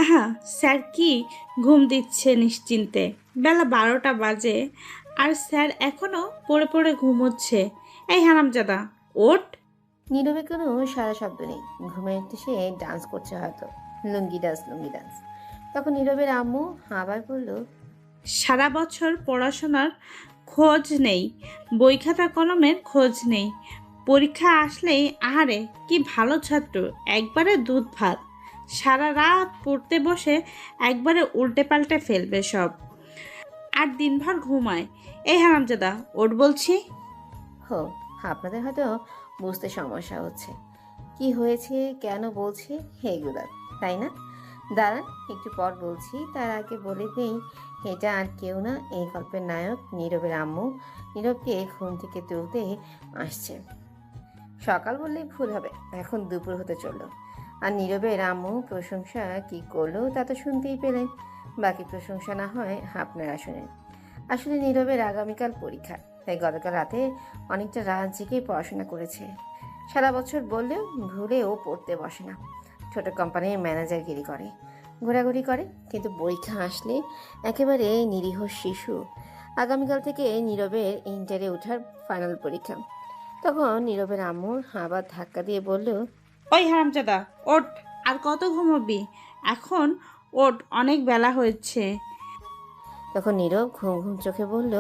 আহা, স্যার কি ঘুম দিচ্ছে নিশ্চিন্তে। বেলা 12টা বাজে আর স্যার এখনো পড়ে পড়ে ঘুমোচ্ছে। এই হারামজাদা, ওঠ। নীরবে কোনো সারা শব্দ নেই। ঘুমের সে ডান্স করছে হয়তো, লুঙ্গি ডান্স, লুঙ্গি ডান্স। তখন নীরবের আম্মু আবার বলল, সারা বছর পড়াশোনার খোঁজ নেই, বই খাতা কলমের খোঁজ নেই, পরীক্ষা আসলেই আহারে কি ভালো ছাত্র, একবারে দুধ ভাত। সারা রাত পড়তে বসে একবারে উল্টে পাল্টে ফেলবে সব, আর দিনভর ঘুমায়। এই হারামজাদা, ওঠ বলছি। হো, আপনাদের হয়তো বুঝতে সমস্যা হচ্ছে কি হয়েছে, কেন বলছি এগুলো, তাই না? দাঁড়ান, একটু পর বলছি। তার আগে বলে নেই, এটা আর কেউ না, এই গল্পের নায়ক নীরবের আম্মু। নীরবকে ঘুম থেকে তুলতে আসছে। সকাল বললেই ভুল হবে, এখন দুপুর হতে চললো। আর নীরবের আম্মু প্রশংসা কি করলো তা তো শুনতেই পেলেন। বাকি প্রশংসা না হয় আপনারা শুনেন। আসলে নীরবের আগামীকাল পরীক্ষা, তাই গতকাল রাতে অনেকটা রাত জেগে পড়াশোনা করেছে। সারা বছর বললেও ভুলেও পড়তে বসে না। ছোট কোম্পানির ম্যানেজারগিরি করে, ঘোরাঘুরি করে, কিন্তু পরীক্ষা আসলে একেবারে নিরীহ শিশু। আগামীকাল থেকে নীরবের ইন্টারে ওঠার ফাইনাল পরীক্ষা। তখন নীরবের আম্মু আবার ধাক্কা দিয়ে বলল, ওই হারামজাদা, ওঠ। আর কত ঘুমোবি? এখন ওঠ, অনেক বেলা হয়েছে। তখন নীরব ঘুম ঘুম চোখে বলল,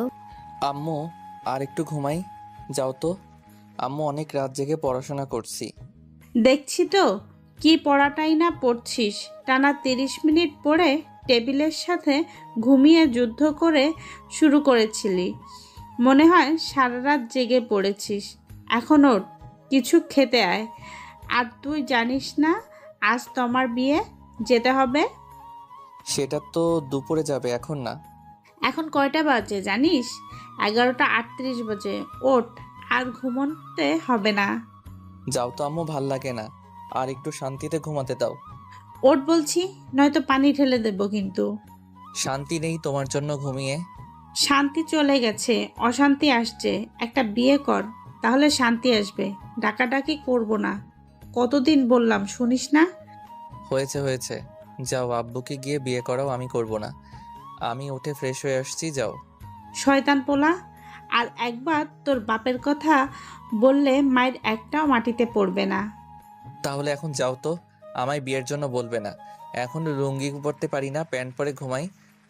আম্মু, আর একটু ঘুমাই, যাও তো। আম্মু, অনেক রাত জেগে পড়াশোনা করছি। দেখছি তো কি পড়াটাই না পড়ছিস। টানা 30 মিনিট পড়ে টেবিলের সাথে ঘুমিয়ে যুদ্ধ করে শুরু করেছিলি। মনে হয় সারা রাত জেগে পড়েছিস। এখন ওঠ, কিছু খেতে আয়। আর তুই জানিস না আজ তোমার বিয়ে, যেতে হবে। সেটা তো দুপুরে যাবে, এখন না। এখন কয়টা বাজে জানিস? 11টা 38 বাজে। ওঠ, আর ঘুমোতে হবে না। যাও তো আম্মু, ভাল লাগে না। আর একটু শান্তিতে ঘুমাতে দাও। ওঠ বলছি, নয়তো পানি ঢেলে দেবো কিন্তু। শান্তি নেই তোমার জন্য ঘুমিয়ে। শান্তি চলে গেছে, অশান্তি আসছে। একটা বিয়ে কর, তাহলে শান্তি আসবে। ডাকাডাকি করব না। কতদিন বললাম, শুনিস না? হয়েছে হয়েছে, যাও আব্বুকে গিয়ে বিয়ে করাও, আমি করব না। আমি উঠে ফ্রেশ হয়ে আসছি, যাও। শয়তান পোলা, আর একবার তোর বাপের কথা বললে মায়ের একটাও মাটিতে পড়বে না। তাহলে এখন যাও তো, আমায় বিয়ের জন্য বলবে না। এখন লুঙ্গি পরতে পারি না, প্যান্ট পরে ঘুমাই।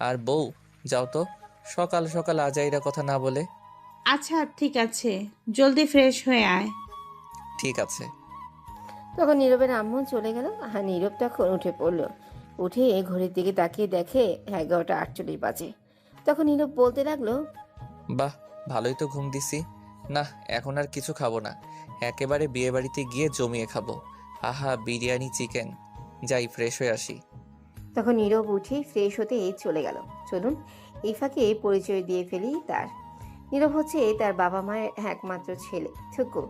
আর বউ, যাও তো, সকাল সকাল আজাইরা কথা না বলে। আচ্ছা ঠিক আছে, জলদি ফ্রেশ হয়ে আয়। ঠিক আছে। তখন নীরবের আম্মু চলে গেল। আর নীরব তখন উঠে পড়ল। উঠে ঘড়ির দিকে তাকিয়ে দেখে 11টা 48 বাজে। তখন নীরব বলতে লাগলো, বাহ, ভালোই তো ঘুম দিছি। না, এখন আর কিছু খাবো না, একেবারে বিয়ে বাড়িতে গিয়ে জমিয়ে খাবো। আহা, বিরিয়ানি, চিকেন। যাই ফ্রেশ হয়ে আসি। তখন নীরব উঠে ফ্রেশ হতে চলে গেল। চলুন এই ফাঁকে পরিচয় দিয়ে ফেলি তার। নীরব হচ্ছে তার বাবা মায়ের একমাত্র ছেলে থুকু।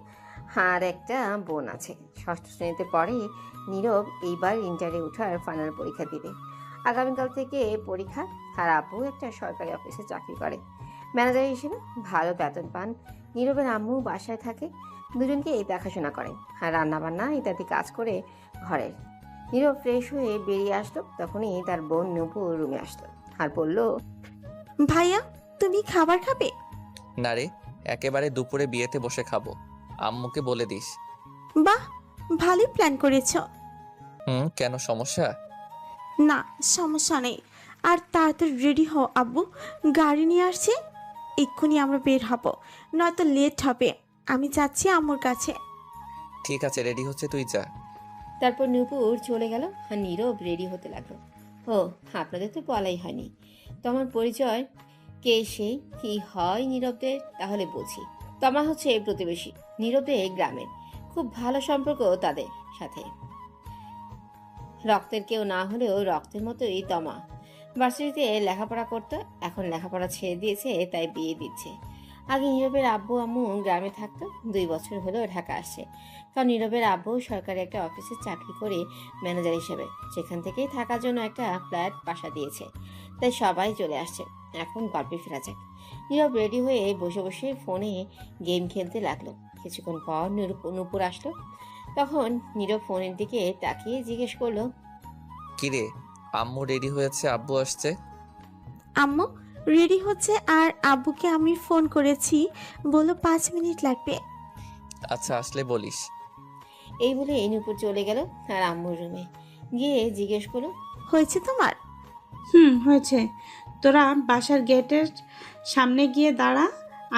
আর একটা বোন আছে, ষষ্ঠ শ্রেণীতে পড়ে। নীরব এইবার ইন্টারে ওঠার ফাইনাল পরীক্ষা দিবে। আগামীকাল থেকে পরীক্ষা। আর আব্বু একটা সরকারি অফিসে চাকরি করে, ম্যানেজার হিসেবে, ভালো বেতন পান। নীরবের আম্মু বাসায় থাকে, দুজনকে এই দেখাশোনা করেন আর রান্নাবান্না ইত্যাদি কাজ করে ঘরের। নীরব ফ্রেশ হয়ে বেরিয়ে আসলো, তখনই তার বোন নূপুর রুমে আসলো আর বলল, ভাইয়া, তুমি খাবার খাবে? না রে, একেবারে দুপুরে বিয়েতে বসে খাবো। আম্মুকে বলে দিস। বাহ, ভালোই প্ল্যান করেছ। হুম, কেন সমস্যা? না, সমস্যা নেই। আর তাড়াতাড়ি রেডি হও আব্বু, গাড়ি নিয়ে আসছে। এক্ষুনি আমরা বের হব, নয়তো লেট হবে। আমি যাচ্ছি আম্মুর কাছে। ঠিক আছে, রেডি হচ্ছে, তুই যা। তারপর নূপুর চলে গেল আর নীরব রেডি হতে লাগলো। ও, আপনাদের তো বলাই হয়নি তোমার পরিচয়, কে সেই, কি হয় নীরবদের, তাহলে বুঝি। তমা হচ্ছে প্রতিবেশী, নীরবদের গ্রামের। খুব ভালো সম্পর্ক তাদের সাথে, রক্তের কেউ না হলেও রক্তের মতোই তমা। ভার্সিটিতে লেখাপড়া করতো, এখন লেখাপড়া ছেড়ে দিয়েছে, তাই বিয়ে দিচ্ছে। আগে নীরবের আব্বু আম্মু গ্রামে থাকতো, 2 বছর হলো ঢাকা আসছে। কারণ নীরবের আব্বু সরকারি একটা অফিসে চাকরি করে ম্যানেজার হিসেবে, সেখান থেকেই থাকার জন্য একটা ফ্ল্যাট বাসা দিয়েছে, তাই সবাই চলে আসছে। এখন গল্পে ফেরা যাক। নীরব রেডি হয়ে বসে বসে ফোনে গেম খেলতে লাগলো। কিছুক্ষণ পর নূপুর আসলো। তখন নীরব ফোনের দিকে তাকিয়ে জিজ্ঞেস করলো, কিরে, আম্মু রেডি হয়েছে, আব্বু আসছে। আম্মু রেডি হচ্ছে আর আব্বুকে আমি ফোন করেছি, বললো 5 মিনিট লাগবে। আচ্ছা, আসলে বলিস। এই বলে নূপুর চলে গেল আর আম্মুর রুমে গিয়ে জিজ্ঞেস করলো, হয়েছে তোমার? হয়েছে। তোরা বাসার গেটের সামনে গিয়ে দাঁড়া,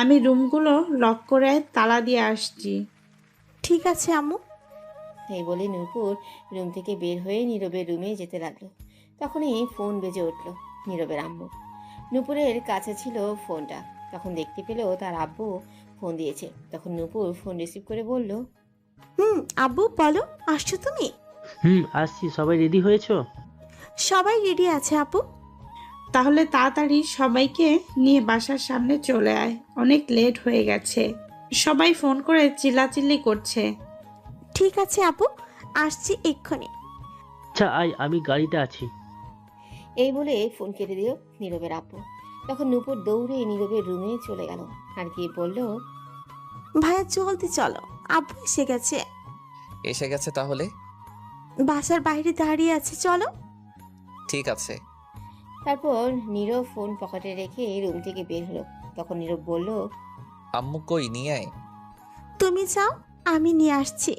আমি রুমগুলো লক করে তালা দিয়ে আসছি। ঠিক আছে আম্মু। এই বলে নূপুর রুম থেকে বের হয়ে নীরবের রুমে যেতে লাগলো। তখনই ফোন বেজে উঠলো নীরবের আম্মু। নূপুরের কাছে ছিল ফোনটা, তখন দেখতে পেল তার আব্বু ফোন দিয়েছে। তখন নূপুর ফোন রিসিভ করে বলল, আব্বু বলো, আসছো তুমি? আসছি। সবাই রেডি হয়েছো? সবাই রেডি আছে আপু। তাহলে তাড়াতাড়ি সবাইকে নিয়ে বাসার সামনে চলে আয়, অনেক লেট হয়ে গেছে। সবাই ফোন করে চিল্লাচিল্লি করছে। ঠিক আছে আপু, আসছি এক্ষুনি। আচ্ছা আয়, আমি গাড়িতে আছি। এই বলে ফোন কেটে দিল নীরবের আব্বু। তখন নূপুর দৌড়ে নীরবের রুমে চলে গেল আর গিয়ে বলল, ভাইয়া জলদি চলো, আব্বু এসে গেছে। এসে গেছে তাহলে? বাসার বাইরে দাঁড়িয়ে আছে, চলো। ঠিক আছে। তারপর নীরব ফোন পকেটে রেখে রুম থেকে বের হলো। তখন নীরব বলল, আম্মু কই, নিয়ে আয়। তুমি যাও, আমি নিয়ে আসছি।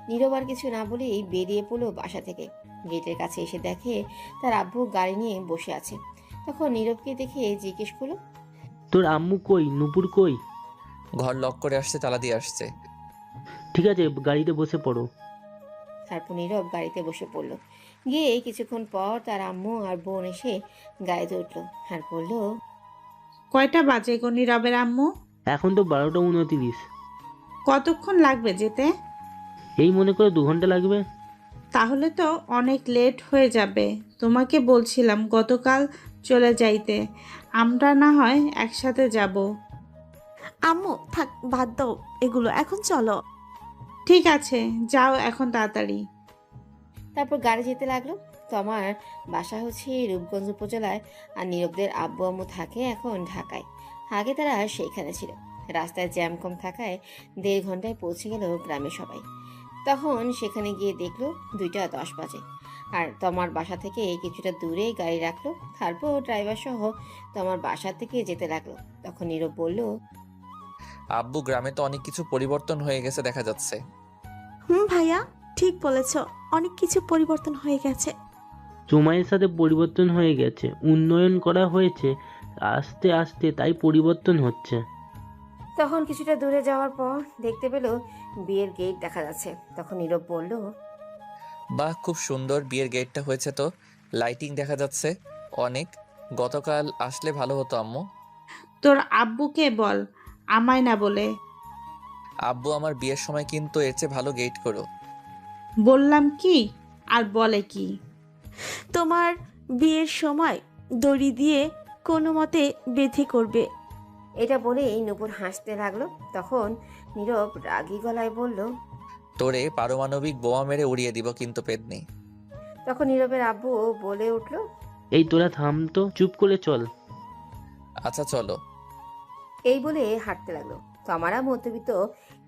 নীরব আর কিছু না বলেই বেরিয়ে পড়লো বাসা থেকে। গেটের কাছে এসে দেখে তার আব্বু গাড়ি নিয়ে বসে আছে। তখন নীরবকে দেখে জিজ্ঞেস করলো, তোর আম্মু কই? নূপুর কই? ঘর লক করে আসছে, তালা দিয়ে আসছে। ঠিক আছে, গাড়িতে বসে পড়ো। তারপর নীরব গাড়িতে বসে পড়লো। গিয়ে কিছুক্ষণ পর তার আম্মু আর বোন এসে গাড়িতে উঠলো আর বলল, কয়টা বাজে গো নীরবের আম্মু? এখন তো 12টা 29। কতক্ষণ লাগবে যেতে? এই মনে করে 2 ঘন্টা লাগবে। তাহলে তো অনেক লেট হয়ে যাবে। তোমাকে বলছিলাম গতকাল চলে যাইতে, আমরা না হয় একসাথে যাব। আম্মু থাক, বাদ দাও এগুলো, এখন চলো। ঠিক আছে, যাও এখন তাড়াতাড়ি। তারপর গাড়ি যেতে লাগলো। তো আমার বাসা হচ্ছে রূপগঞ্জ উপজেলায় আর নীরবদের আব্বু আম্মু থাকে এখন ঢাকায়। আগে তারা সেইখানে ছিল। রাস্তায় জ্যাম কম থাকায় 1.5 ঘন্টায় পৌঁছে গেল গ্রামে সবাই। তখন সেখানে গিয়ে দেখলো 2টা 10 বাজে। আর তোমার বাসা থেকে কিছুটা দূরে গাড়ি রাখলো। তারপর ড্রাইভার সহ তোমার বাসা থেকে যেতে লাগলো। তখন নীরব বলল, আব্বু, গ্রামে তো অনেক কিছু পরিবর্তন হয়ে গেছে দেখা যাচ্ছে। ভাইয়া ঠিক বলেছ, অনেক কিছু পরিবর্তন হয়ে গেছে। সময়ের সাথে পরিবর্তন হয়ে গেছে, উন্নয়ন করা হয়েছে আস্তে আস্তে, তাই পরিবর্তন হচ্ছে। তখন কিছুটা দূরে যাওয়ার পর দেখতে পেল বিয়ের গেট দেখা যাচ্ছে। তখন নীরব বলল, বাহ, খুব সুন্দর বিয়ের গেটটা হয়েছে তো। লাইটিং দেখা যাচ্ছে অনেক। গতকাল আসলে ভালো হতো আম্মু। তোর আব্বুকে বল আমায় না বলে। আব্বু, আমার বিয়ের সময় কিন্তু এর চেয়ে ভালো গেট করো। বললাম কি আর বলে কি? তোমার বিয়ের সময় দড়ি দিয়ে কোনো মতে বেঁধে করবে। এটা বলেই নূপুর হাসতে লাগলো। তখন নীরব রাগী গলায় বলল, তোরে পারমাণবিক বোমা মেরে উড়িয়ে দিব কিন্তু পেদনি। তখন নীরবের আব্বু বলে উঠল, এই তোরা থাম তো, চুপ করে চল। আচ্ছা চলো। এই বলে হাঁটতে লাগলো। তো আমারা মধ্যবিত্ত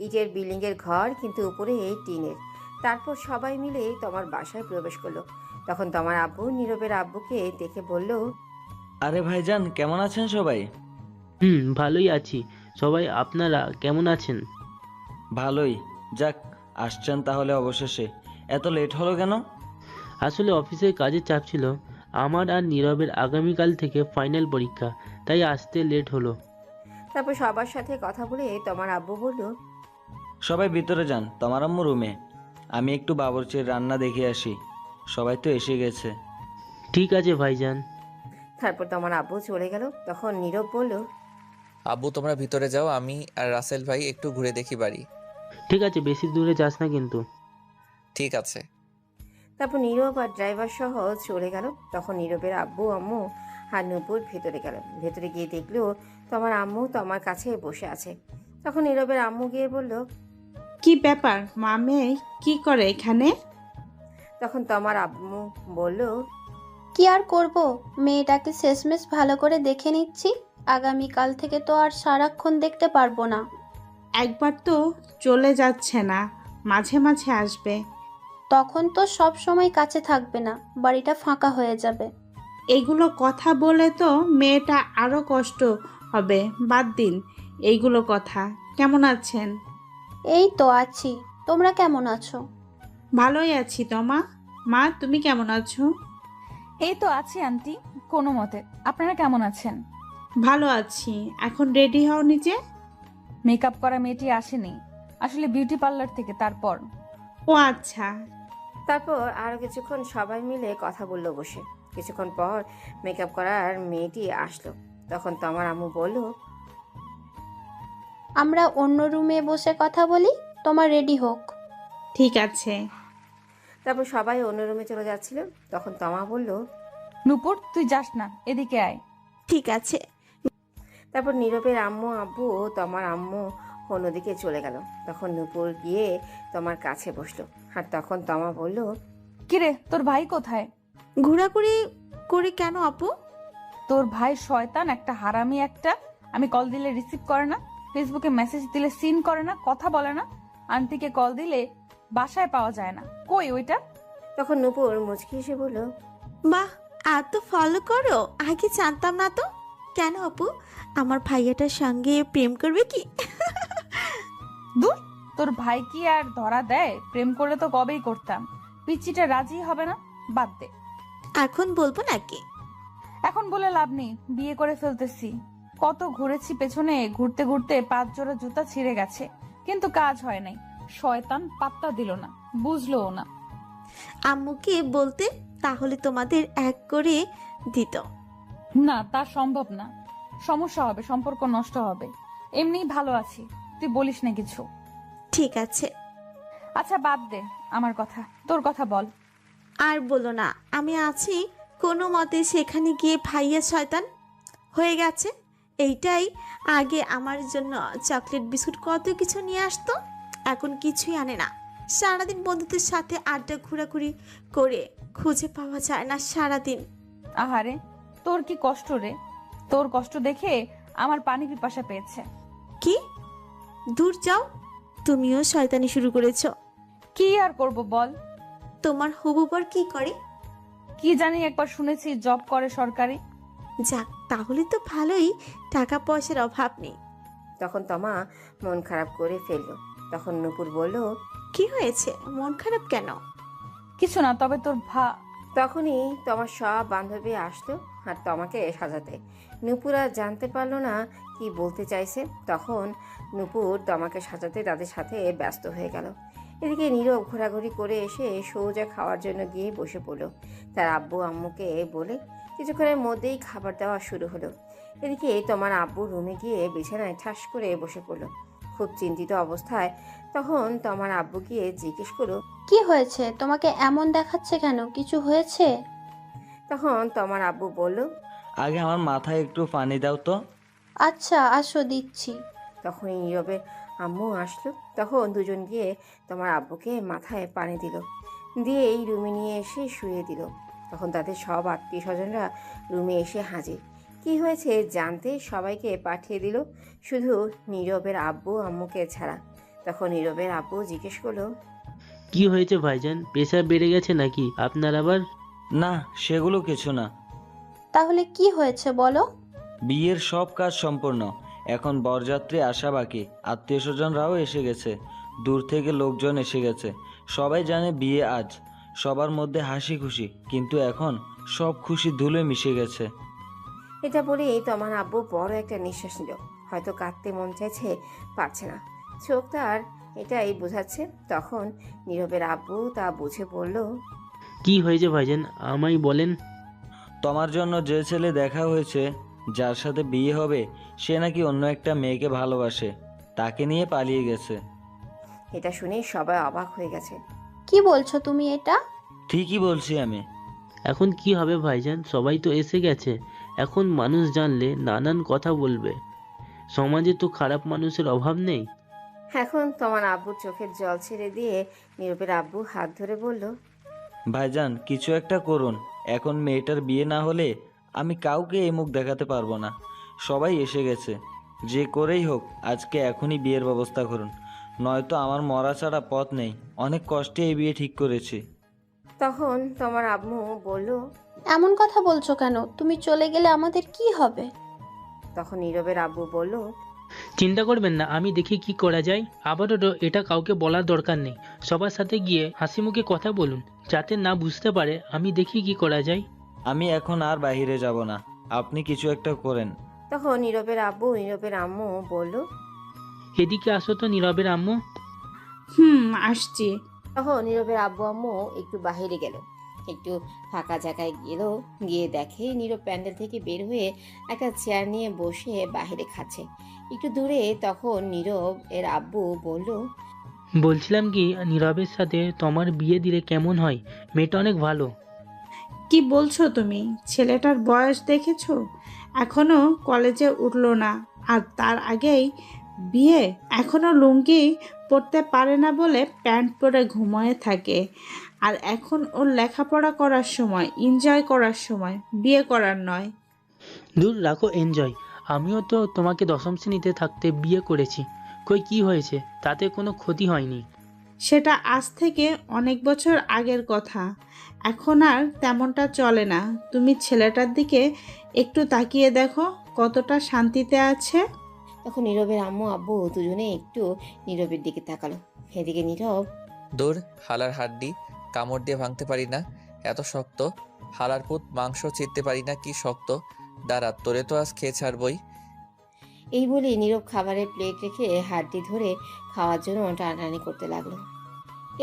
ইটের বিল্ডিং এর ঘর, কিন্তু উপরে টিনের। তারপর সবাই মিলে তোমার বাসায় প্রবেশ করলো। তখন তোমার আব্বু নীরবের আব্বুকে দেখে বলল, আরে ভাইজান, কেমন আছেন সবাই? ভালোই আছি। সবাই আপনারা কেমন আছেন? ভালোই। যাক, আসছেন তাহলে অবশেষে। এত লেট হলো কেন? আসলে অফিসের কাজের চাপ ছিল। আমার আর নীরবের আগামীকাল থেকে ফাইনাল পরীক্ষা, তাই আসতে লেট হলো। তারপর সবার সাথে কথা বলে তোমার আব্বু বলল, সবাই ভিতরে যান, তোমার আম্মু রুমে। আমি একটু বাবুর্চির রান্না দেখে আসি। সবাই তো এসে গেছে। ঠিক আছে ভাইজান। তারপর তোমার আব্বু চলে গেল। তখন নীরব বলল, আব্বু, তোমরা ভিতরে যাও, আমি আর রাসেল ভাই একটু ঘুরে দেখি বাড়ি। ঠিক আছে, বেশি দূরে যাস না কিন্তু। ঠিক আছে। তারপর নীরব আর ড্রাইভার সহ চলে গেল। তখন নীরবের আব্বু আম্মু আর নূপুর ভেতরে গেল। ভেতরে গিয়ে দেখলো তোমার আম্মু তোমার কাছে বসে আছে। তখন নীরবের আম্মু গিয়ে বলল, কি ব্যাপার, মামে কি করে এখানে? তখন তোমার আম্মু বলল, কি আর করব, মেয়েটাকে শেষমেশ ভালো করে দেখে নিচ্ছি। আগামীকাল থেকে তো আর সারাক্ষণ দেখতে পারবো না। একবার তো চলে যাচ্ছে না, মাঝে মাঝে আসবে। তখন তো সব সময় কাছে থাকবে না, বাড়িটা ফাঁকা হয়ে যাবে। এইগুলো কথা বলে তো মেয়েটা আরো কষ্ট হবে। বাদ দিন এইগুলো কথা। কেমন আছেন? এই তো আছি, তোমরা কেমন আছো? ভালোই আছি তমা। মা তুমি কেমন আছো? এই তো আছি আন্টি, কোনো মতে। আপনারা কেমন আছেন? ভালো আছি। এখন রেডি হও নিচে। মেকআপ করা মেয়েটি আসেনি, আসলে বিউটি পার্লার থেকে। তারপর ও আচ্ছা। তারপর আরও কিছুক্ষণ সবাই মিলে কথা বললো বসে। কিছুক্ষণ পর মেকআপ করার মেয়েটি আসলো। তখন তোমার আম্মু বলল, আমরা অন্য রুমে বসে কথা বলি, তোমার রেডি হোক। ঠিক আছে। তারপর সবাই অন্য রুমে চলে যাচ্ছিল। তখন তমা বলল, নূপুর তুই যাস না, এদিকে আয়। ঠিক আছে। তারপর নীরবের আম্মু আব্বু ও তোমার আম্মু অন্যদিকে চলে গেল। তখন নূপুর গিয়ে তোমার কাছে বসলো। আর তখন তমা বলল, কিরে তোর ভাই কোথায়? ঘোরাঘুরি করে কেন আপু? তোর ভাই শয়তান একটা, হারামি একটা। আমি কল দিলে রিসিভ করে না, ফেসবুকে মেসেজ দিলে সিন করে না, কথা বলে না। আন্টিকে কল দিলে বাসায় পাওয়া যায় না। কই ওইটা? তখন নূপুর মুচকি এসে বলল, বাহ, এত ফলো করো, আগে জানতাম না তো। কেন আপু, আমার ভাইয়াটার সঙ্গে প্রেম করবে কি? দূর, তোর ভাই কি আর ধরা দেয়? প্রেম করলে তো কবেই করতাম। পিচ্চিটা রাজি হবে না, বাদ দে। এখন বলবো নাকি? এখন বলে লাভ নেই, বিয়ে করে ফেলতেছি। কত ঘুরেছি পেছনে, ঘুরতে ঘুরতে 5 জোড়া জুতা ছিঁড়ে গেছে, কিন্তু কাজ হয় নাই। শয়তান পাত্তা দিল না, বুঝলোও না। আম্মুকে বলতে, তাহলে তোমাদের এক করে দিত। না, তা সম্ভব না। সমস্যা হবে, সম্পর্ক নষ্ট হবে। এমনিই ভালো আছি, তুই বলিস না কিছু। ঠিক আছে। আচ্ছা বাদ দে আমার কথা, তোর কথা বল। আর বলো না, আমি আছি কোনো মতে। সেখানে গিয়ে ভাইয়া শয়তান হয়ে গেছে। এইটাই আগে আমার জন্য চকলেট বিস্কুট কত কিছু নিয়ে আসতো, এখন কিছুই আনে না। সারাদিন বন্ধুদের সাথে আড্ডা ঘোরাঘুরি করে খুঁজে পাওয়া যায় না সারাদিন। আহারে, তোর কি কষ্ট রে। তোর কষ্ট দেখে আমার পানি পিপাসা পেয়েছে। কি? দূর যাও, তুমিও শয়তানি শুরু করেছো। কি আর করব বল। তোমার হবু বর কি করে? কি জানি, একবার শুনেছি জব করে সরকারি। যাক, তাহলে তো ভালোই, টাকা পয়সার অভাব নেই। তখন তমা মন খারাপ করে ফেললো। তখন নূপুর বলল, কি হয়েছে, মন খারাপ কেন? কিছু না, তবে তোর তখনই তোমার সব বান্ধবী আসলো আর তোমাকে সাজাতে। নূপুর আর জানতে পারলো না কি বলতে চাইছে। তখন নূপুর তোমাকে সাজাতে তাদের সাথে ব্যস্ত হয়ে গেল। এদিকে নীরব ঘোরাঘুরি করে এসে সোজা খাওয়ার জন্য গিয়ে বসে পড়লো তার আব্বু আম্মুকে বলে। কিছুক্ষণের মধ্যেই খাবার দেওয়া শুরু হলো। এদিকে তোমার আব্বু রুমে গিয়ে বিছানায় ঠাস করে বসে পড়লো, খুব চিন্তিত অবস্থায়। তখন তোমার আব্বু গিয়ে জিজ্ঞেস করলো, কি হয়েছে, তোমাকে এমন দেখাচ্ছে কেন, কিছু হয়েছে? তখন তোমার আব্বু বলল, আগে আমার মাথায় একটু পানি দাও তো। আচ্ছা আসো, দিচ্ছি। তখনই নীরবের আম্মু আসলো। তখন দুজন গিয়ে তোমার আব্বুকে মাথায় পানি দিল, দিয়ে এই রুমে নিয়ে এসে শুয়ে দিল। তখন তাদের সব আত্মীয় স্বজনরা রুমে এসে হাজির। কি হয়েছে জানতে সবাইকে পাঠিয়ে দিল, শুধু নীরবের আব্বু আম্মুকে ছাড়া। তখন নীরবের আব্বু জিজ্ঞেস করলো, কি হয়েছে ভাইজান, প্রেশার বেড়ে গেছে নাকি আপনার আবার? না, সেগুলো কিছু না। তাহলে কি হয়েছে বলো? বিয়ের সব কাজ সম্পূর্ণ, এখন বরযাত্রী আসা বাকি। আত্মীয় স্বজনরাও এসে গেছে, দূর থেকে লোকজন এসে গেছে। সবাই জানে বিয়ে আজ, সবার মধ্যে হাসি খুশি, কিন্তু এখন সব খুশি ধুলে মিশে গেছে। এটা বলেই তোমার আব্বু বড় একটা নিঃশ্বাস নিল। হয়তো কাঁদতে মন চাইছে, পারছে না, চোখ তার এটাই বোঝাচ্ছে। তখন নীরবের আব্বু তা বুঝে বলল, কি হয়েছে ভাইজান, আমায় বলেন। তোমার জন্য যে ছেলে দেখা হয়েছে, যার সাথে বিয়ে হবে, সে নাকি অন্য একটা মেয়েকে ভালোবাসে, তাকে নিয়ে পালিয়ে গেছে। এটা শুনে সবাই অবাক হয়ে গেছে। কি বলছো তুমি এটা? ঠিকই বলছি আমি। এখন কি হবে ভাইজান, সবাই তো এসে গেছে। এখন মানুষ জানলে নানান কথা বলবে। সমাজে তো খারাপ মানুষের অভাব নেই। এখন তোমার আব্বুর চোখের জল ছেড়ে দিয়ে নীরবের আব্বু হাত ধরে বলল, ভাইজান কিছু একটা করুন, এখন মেয়েটার বিয়ে না হলে আমি কাউকে এই মুখ দেখাতে পারবো না। সবাই এসে গেছে, যে করেই হোক আজকে এখনই বিয়ের ব্যবস্থা করুন, নয়তো আমার মরা ছাড়া পথ নেই। অনেক কষ্টে এই বিয়ে ঠিক করেছি। তখন তোমার আম্মু বলল। এমন কথা বলছো কেন? তুমি চলে গেলে আমাদের কি হবে? তখন নীরবের আব্বু বলল। চিন্তা করবেন না, আমি দেখি কি করা যায়। আপাতত এটা কাউকে বলার দরকার নেই। সবার সাথে গিয়ে হাসি মুখে কথা বলুন, যাতে না বুঝতে পারে। আমি দেখি কি করা যায়। আমি এখন আর বাইরে যাব না, আপনি কিছু একটা করেন। তখন নীরবের আব্বু নীরবের আম্মু বলল। এদিকে আসো তো নীরবের আম্মু। আসছি। তখন নীরবের আব্বু আম্মু একটু বাহিরে গেল, একটু ফাঁকা জায়গায় গেল, গিয়ে দেখে নীরব প্যান্ডেল থেকে বের হয়ে একটা চেয়ার নিয়ে বসে বাহিরে খাচ্ছে। একটু দূরে তখন নীরব এর আব্বু বলল। বলছিলাম কি, নীরবের সাথে তোমার বিয়ে দিলে কেমন হয়? মেয়েটা অনেক ভালো। কি বলছো তুমি? ছেলেটার বয়স দেখেছো? এখনো কলেজে উঠলো না, আর তার আগেই বিয়ে। এখনো লুঙ্গি পরতে পারে না বলে প্যান্ট পরে ঘুমিয়ে থাকে। আর এখন ওর লেখাপড়া করার সময়, এনজয় করার সময়, বিয়ে করার নয়। দূর রাখো এনজয়। আমিও তো তোমাকে দশম শ্রেণীতে থাকতে বিয়ে করেছি। কই কি হয়েছে? তাতে কোনো ক্ষতি হয়নি। সেটা আজ থেকে অনেক বছর আগের কথা। এখন আর তেমনটা চলে না। তুমি ছেলেটার দিকে একটু তাকিয়ে দেখো, কতটা শান্তিতে আছে। তখন নীরবের আম্মু আব্বু দুজনে একটু নীরবের দিকে তাকালো। এদিকে নীরব। দূর, হালার হাড্ডি কামড় দিয়ে ভাঙতে পারি না, এত শক্ত। হালার পুত মাংস চিরতে পারি না, কি শক্ত। দাঁড়া, তোরে তো আজ খেয়ে ছাড়বই। এই বলে নীরব খাবারের প্লেট রেখে হাড্ডি ধরে খাওয়ার জন্য টানাটানি করতে লাগলো।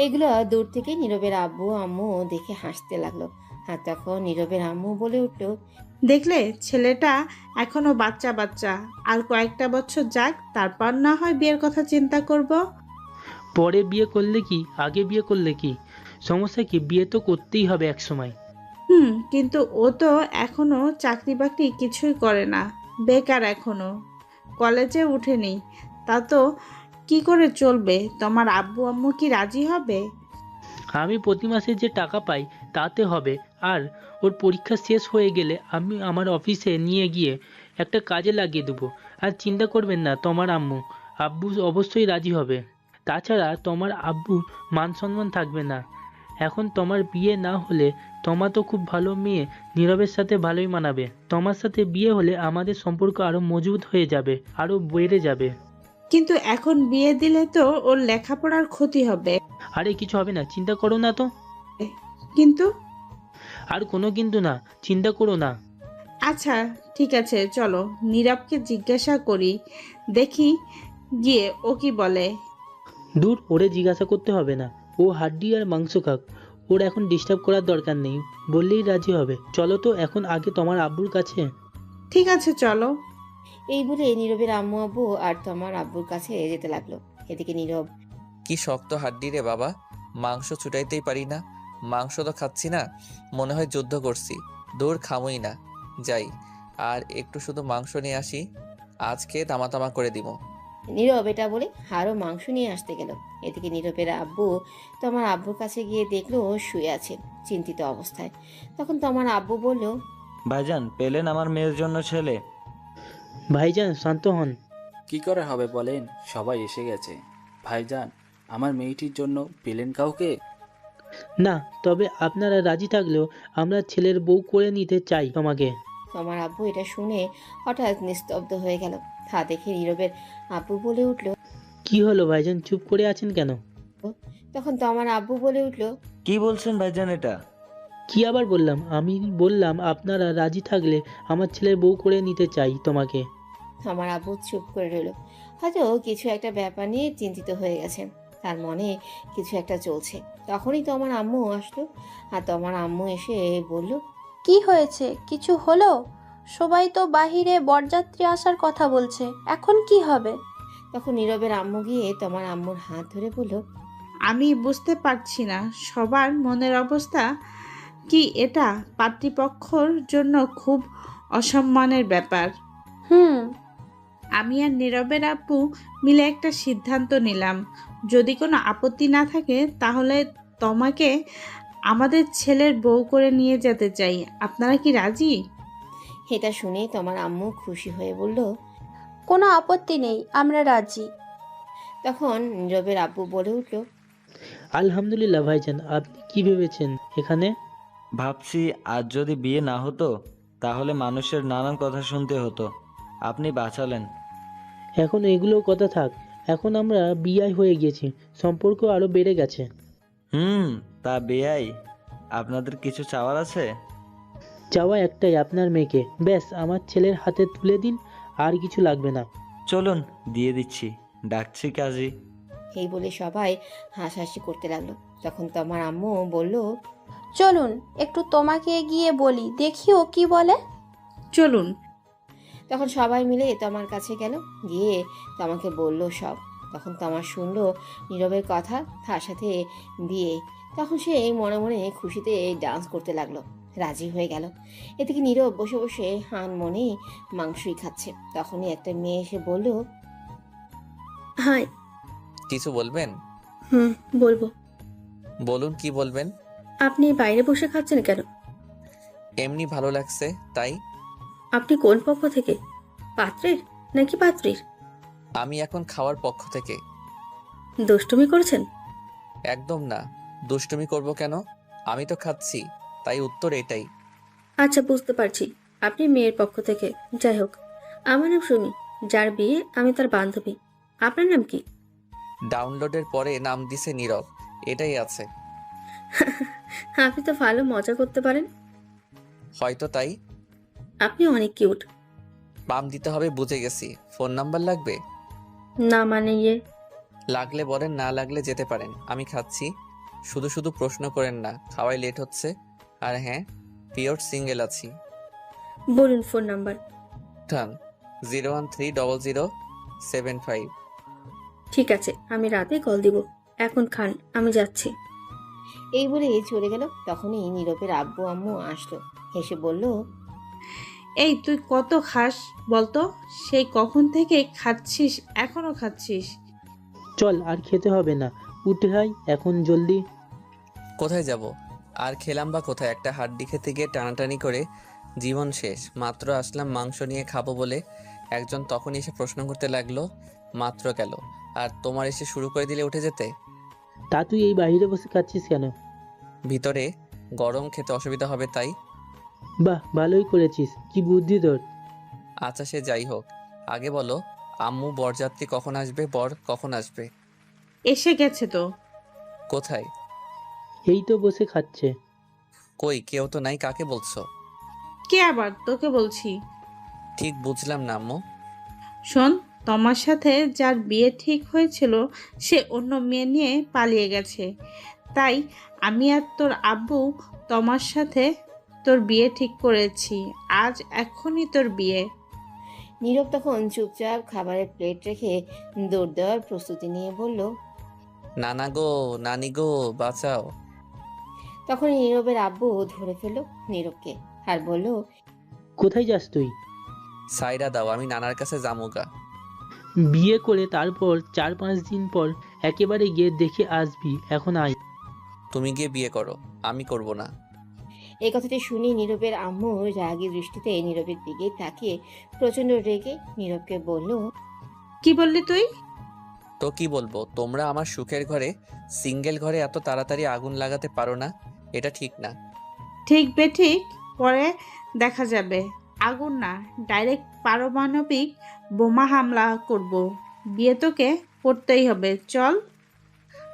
এগুলো দূর থেকে নীরবের আব্বু আম্মু দেখে হাসতে লাগলো। আর তখন নীরবের আম্মু বলে উঠল। দেখলে, ছেলেটা এখনো বাচ্চা বাচ্চা। আর কয়েকটা বছর যাক, তারপর না হয় বিয়ের কথা চিন্তা করব। পরে বিয়ে করলে কি, আগে বিয়ে করলে কি, সমস্যা কি? বিয়ে তো করতেই হবে এক সময়। কিন্তু ও তো এখনো চাকরি বাকরি কিছুই করে না, বেকার এখনো, কলেজে উঠেনি। তা তো কি করে চলবে? তোমার আব্বু আম্মু কি রাজি হবে? আমি প্রতি মাসে যে টাকা পাই তাতে হবে। আর ওর পরীক্ষা শেষ হয়ে গেলে আমি আমার অফিসে নিয়ে গিয়ে একটা কাজে লাগিয়ে দেবো। আর চিন্তা করবেন না, তোমার আব্বু অবশ্যই রাজি হবে। তাছাড়া তোমার আব্বুর মান সম্মান থাকবে না। এখন তোমার বিয়ে না হলে, তোমার তো খুব ভালো মেয়ে, নীরবের সাথে ভালোই মানাবে। তোমার সাথে বিয়ে হলে আমাদের সম্পর্ক আরো মজবুত হয়ে যাবে, আরো বেড়ে যাবে। কিন্তু এখন বিয়ে দিলে তো ওর লেখাপড়ার ক্ষতি হবে। আরে কিছু হবে না, চিন্তা করো না তো। কিন্তু আর কোনো কিন্তু না, চিন্তা করো না। আচ্ছা, ঠিক আছে, চলো নীরবকে জিজ্ঞাসা করি, দেখি গিয়ে ও কি বলে। দূর, ওরে জিজ্ঞাসা করতে হবে না। ও হাড্ডি আর মাংস খাক, ওর এখন ডিস্টার্ব করার দরকার নেই। বললেই রাজি হবে। চলো তো এখন আগে তোমার আব্বুর কাছে। ঠিক আছে, চলো। এই বলে নীরবের আম্মু আব্বু আর তোমার আব্বুর কাছে যেতে লাগলো। এদিকে নীরব। কি শক্ত হাড্ডি রে বাবা, মাংস ছুটাইতেই পারি না। মাংস তো খাচ্ছি না, মনে হয় যুদ্ধ করছি। দূর, খামই না, যাই আর একটু শুধু মাংস নিয়ে আসি, আজকে তামা করে দিব। নীরব এটা বলে আরো মাংস নিয়ে আসতে গেল। এদিকে নীরবের আব্বু তোমার আব্বুর কাছে গিয়ে দেখলো ও শুয়ে আছে চিন্তিত অবস্থায়। তখন তোমার আব্বু বলল। ভাইজান, পেলেন আমার মেয়ের জন্য ছেলে? ভাইজান শান্ত হন। কি করে হবে বলেন, সবাই এসে গেছে। ভাইজান, আমার মেয়েটির জন্য পেলেন কাউকে? না, তবে আপনারা রাজি থাকলেও আমরা ছেলের বউ করে নিতে চাই তোমাকে। তোমার আব্বু এটা শুনে হঠাৎ নিস্তব্ধ হয়ে গেল। তা দেখে নীরবের আব্বু বলে উঠল। কি হলো ভাইজান, চুপ করে আছেন কেন? তখন তোমার আব্বু বলে উঠল। কি বলছেন ভাইজান এটা? কি আবার বললাম? আমি বললাম আপনারা রাজি থাকলে আমার ছেলের বউ করে নিতে চাই তোমাকে। আমার আব্বু চুপ করে রইল। হয়তো কিছু একটা ব্যাপার নিয়ে চিন্তিত হয়ে গেছে, তার মনে কিছু একটা চলছে। তখনই তোমার আম্মু আসলো। আর তোমার আম্মু এসে বলল। কি হয়েছে? কিছু হলো? সবাই তো বাহিরে বরযাত্রী আসার কথা বলছে, এখন কি হবে? তখন নীরবের আম্মু গিয়ে তোমার আম্মুর হাত ধরে বলল। আমি বুঝতে পারছি না সবার মনের অবস্থা কি। এটা পাত্রীপক্ষর জন্য খুব অসম্মানের ব্যাপার। আমি আর নীরবের আব্বু মিলে একটা সিদ্ধান্ত নিলাম, যদি কোনো আপত্তি না থাকে তাহলে তোমাকে আমাদের ছেলের বউ করে নিয়ে যেতে চাই। আপনারা কি রাজি? এটা শুনে তোমার আম্মু খুশি হয়ে বলল। কোনো আপত্তি নেই, আমরা রাজি। তখন নীরবের আব্বু বলে উঠল, আলহামদুলিল্লাহ ভাইজান, আপনি কি ভেবেছেন এখানে? ভাবছি আজ যদি বিয়ে না হতো তাহলে মানুষের নানান কথা শুনতে হতো। আপনি বাঁচালেন। এখন এগুলো কথা থাক, এখন আমরা বিয়ে হয়ে গেছি, সম্পর্ক আরো বেড়ে গেছে। তা বেয়াই, আপনাদের কিছু চাওয়ার আছে? চাওয়া একটাই, আপনার মেয়েকে ব্যাস আমার ছেলের হাতে তুলে দিন, আর কিছু লাগবে না। চলুন দিয়ে দিচ্ছি, ডাকছি কাজী। এই বলে সবাই হাসাহাসি করতে লাগলো। তখন তোমার আম্মু বলল, চলুন একটু তোমাকে গিয়ে বলি, দেখি ও কি বলে। চলুন। তখন সবাই মিলে তোমার কাছে গেল, গিয়ে তোমাকে বলল সব। তখন তোমার শুনলো নীরবের কথা, তার সাথে বিয়ে। তখন সে মনে মনে খুশিতে ডান্স করতে লাগলো, রাজি হয়ে গেল। এদিকে নীরব বসে বসে মনে মাংসই খাচ্ছে। তখনই একটা মেয়ে এসে বলল, হাই। কিছু বলবেন? বলবো। বলুন, কি বলবেন? আপনি বাইরে বসে খাচ্ছেন কেন? এমনি ভালো লাগছে তাই। আপনি কোন পক্ষ থেকে, পাত্রের নাকি পাত্রীর? আমি এখন খাওয়ার পক্ষ থেকে। দুষ্টুমি করছেন? একদম না, দুষ্টুমি করব কেন? আমি তো খাচ্ছি, তাই উত্তর এটাই। আচ্ছা, বুঝতে পারছি আপনি মেয়ের পক্ষ থেকে। যাই হোক, আমার নাম সুমি, যার বিয়ে আমি তার বান্ধবী। আপনার নাম কি? ডাউনলোডের পরে নাম দিছে নীরব, এটাই আছে। আপনি তো ভালো মজা করতে পারেন। হয়তো তাই। আপনি অনেক কিউট। পাম দিতে হবে বুঝে গেছি। ফোন নাম্বার লাগবে? না মানে ইয়ে। লাগলে বলেন, না লাগলে যেতে পারেন। আমি খাচ্ছি, শুধু শুধু প্রশ্ন করেন না, খাওয়াই লেট হচ্ছে। আর হ্যাঁ, পিওর সিঙ্গেল আছি। বলুন ফোন নাম্বার। 0130075। ঠিক আছে, আমি রাতে কল দিব। এখন খান, আমি যাচ্ছি। এই বলে চলে গেল। তখনই নীরবের আব্বু আম্মু আসলো, হেসে বলল, এই তুই কত খাস বলতো? সেই কখন থেকে খাচ্ছিস, এখনো খাচ্ছিস? চল, আর খেতে হবে না, উঠে আয় এখন জলদি। কোথায় যাব? আর খেলাম বা কোথায়? একটা হাড্ডি খেতে গিয়ে টানাটানি করে জীবন শেষ। মাত্র আসলাম মাংস নিয়ে খাবো বলে, একজন তখনই এসে প্রশ্ন করতে লাগলো, মাত্র গেল আর তোমার এসে শুরু করে দিলে উঠে যেতে। তা তুই এই বাইরে বসে খাচ্ছিস কেন? ভিতরে গরম, খেতে অসুবিধা হবে তাই। বাহ, ভালোই করেছিস, কি বুদ্ধি তোর। আচ্ছা সে যাই হোক, আগে বলো আম্মু বরযাত্রী কখন আসবে, বর কখন আসবে? এসে গেছে তো। কোথায়? এই তো বসে খাচ্ছে। কই, কেউ তো নাই, কাকে বলছো? কে আবার? তোকে বলছি। ঠিক বুঝলাম না আম্মু। শোন, তোমার সাথে যার বিয়ে ঠিক হয়েছিল সে অন্য মেয়ে নিয়ে পালিয়ে গেছে, তাই আমি আর তোর আব্বু তোমার সাথে তোর বিয়ে ঠিক করেছি। আজ এখনই তোর বিয়ে। নীরব তখন চুপচাপ খাবারের প্লেট রেখে দৌড় দেওয়ার প্রস্তুতি নিয়ে বলল, নানা গো, নানি গো, বাঁচাও। তখন নীরবের আব্বু ধরে ফেলল নীরবকে আর বলল, কোথায় যাস তুই? সাইরা দাও, আমি নানার কাছে জামুগা। বিয়ে করে তারপর 4-5 দিন পর একেবারে গিয়ে দেখে আসবি, এখন আয়। তুমি গিয়ে বিয়ে করো, আমি করব না। এই কথাটি শুনে নীরবের আম্মু রাগী দৃষ্টিতে নীরবের দিকে তাকিয়ে প্রচন্ড রেগে নীরবকে বলল, কি বললি তুই? তো কি বলবো, তোমরা আমার সুখের ঘরে, সিঙ্গেল ঘরে এত তাড়াতাড়ি আগুন লাগাতে পারো না, এটা ঠিক না। ঠিক বেঠিক পরে দেখা যাবে। আগুন না, ডাইরেক্ট পারমাণবিক বোমা হামলা করব। বিয়ে তোকে করতেই হবে, চল।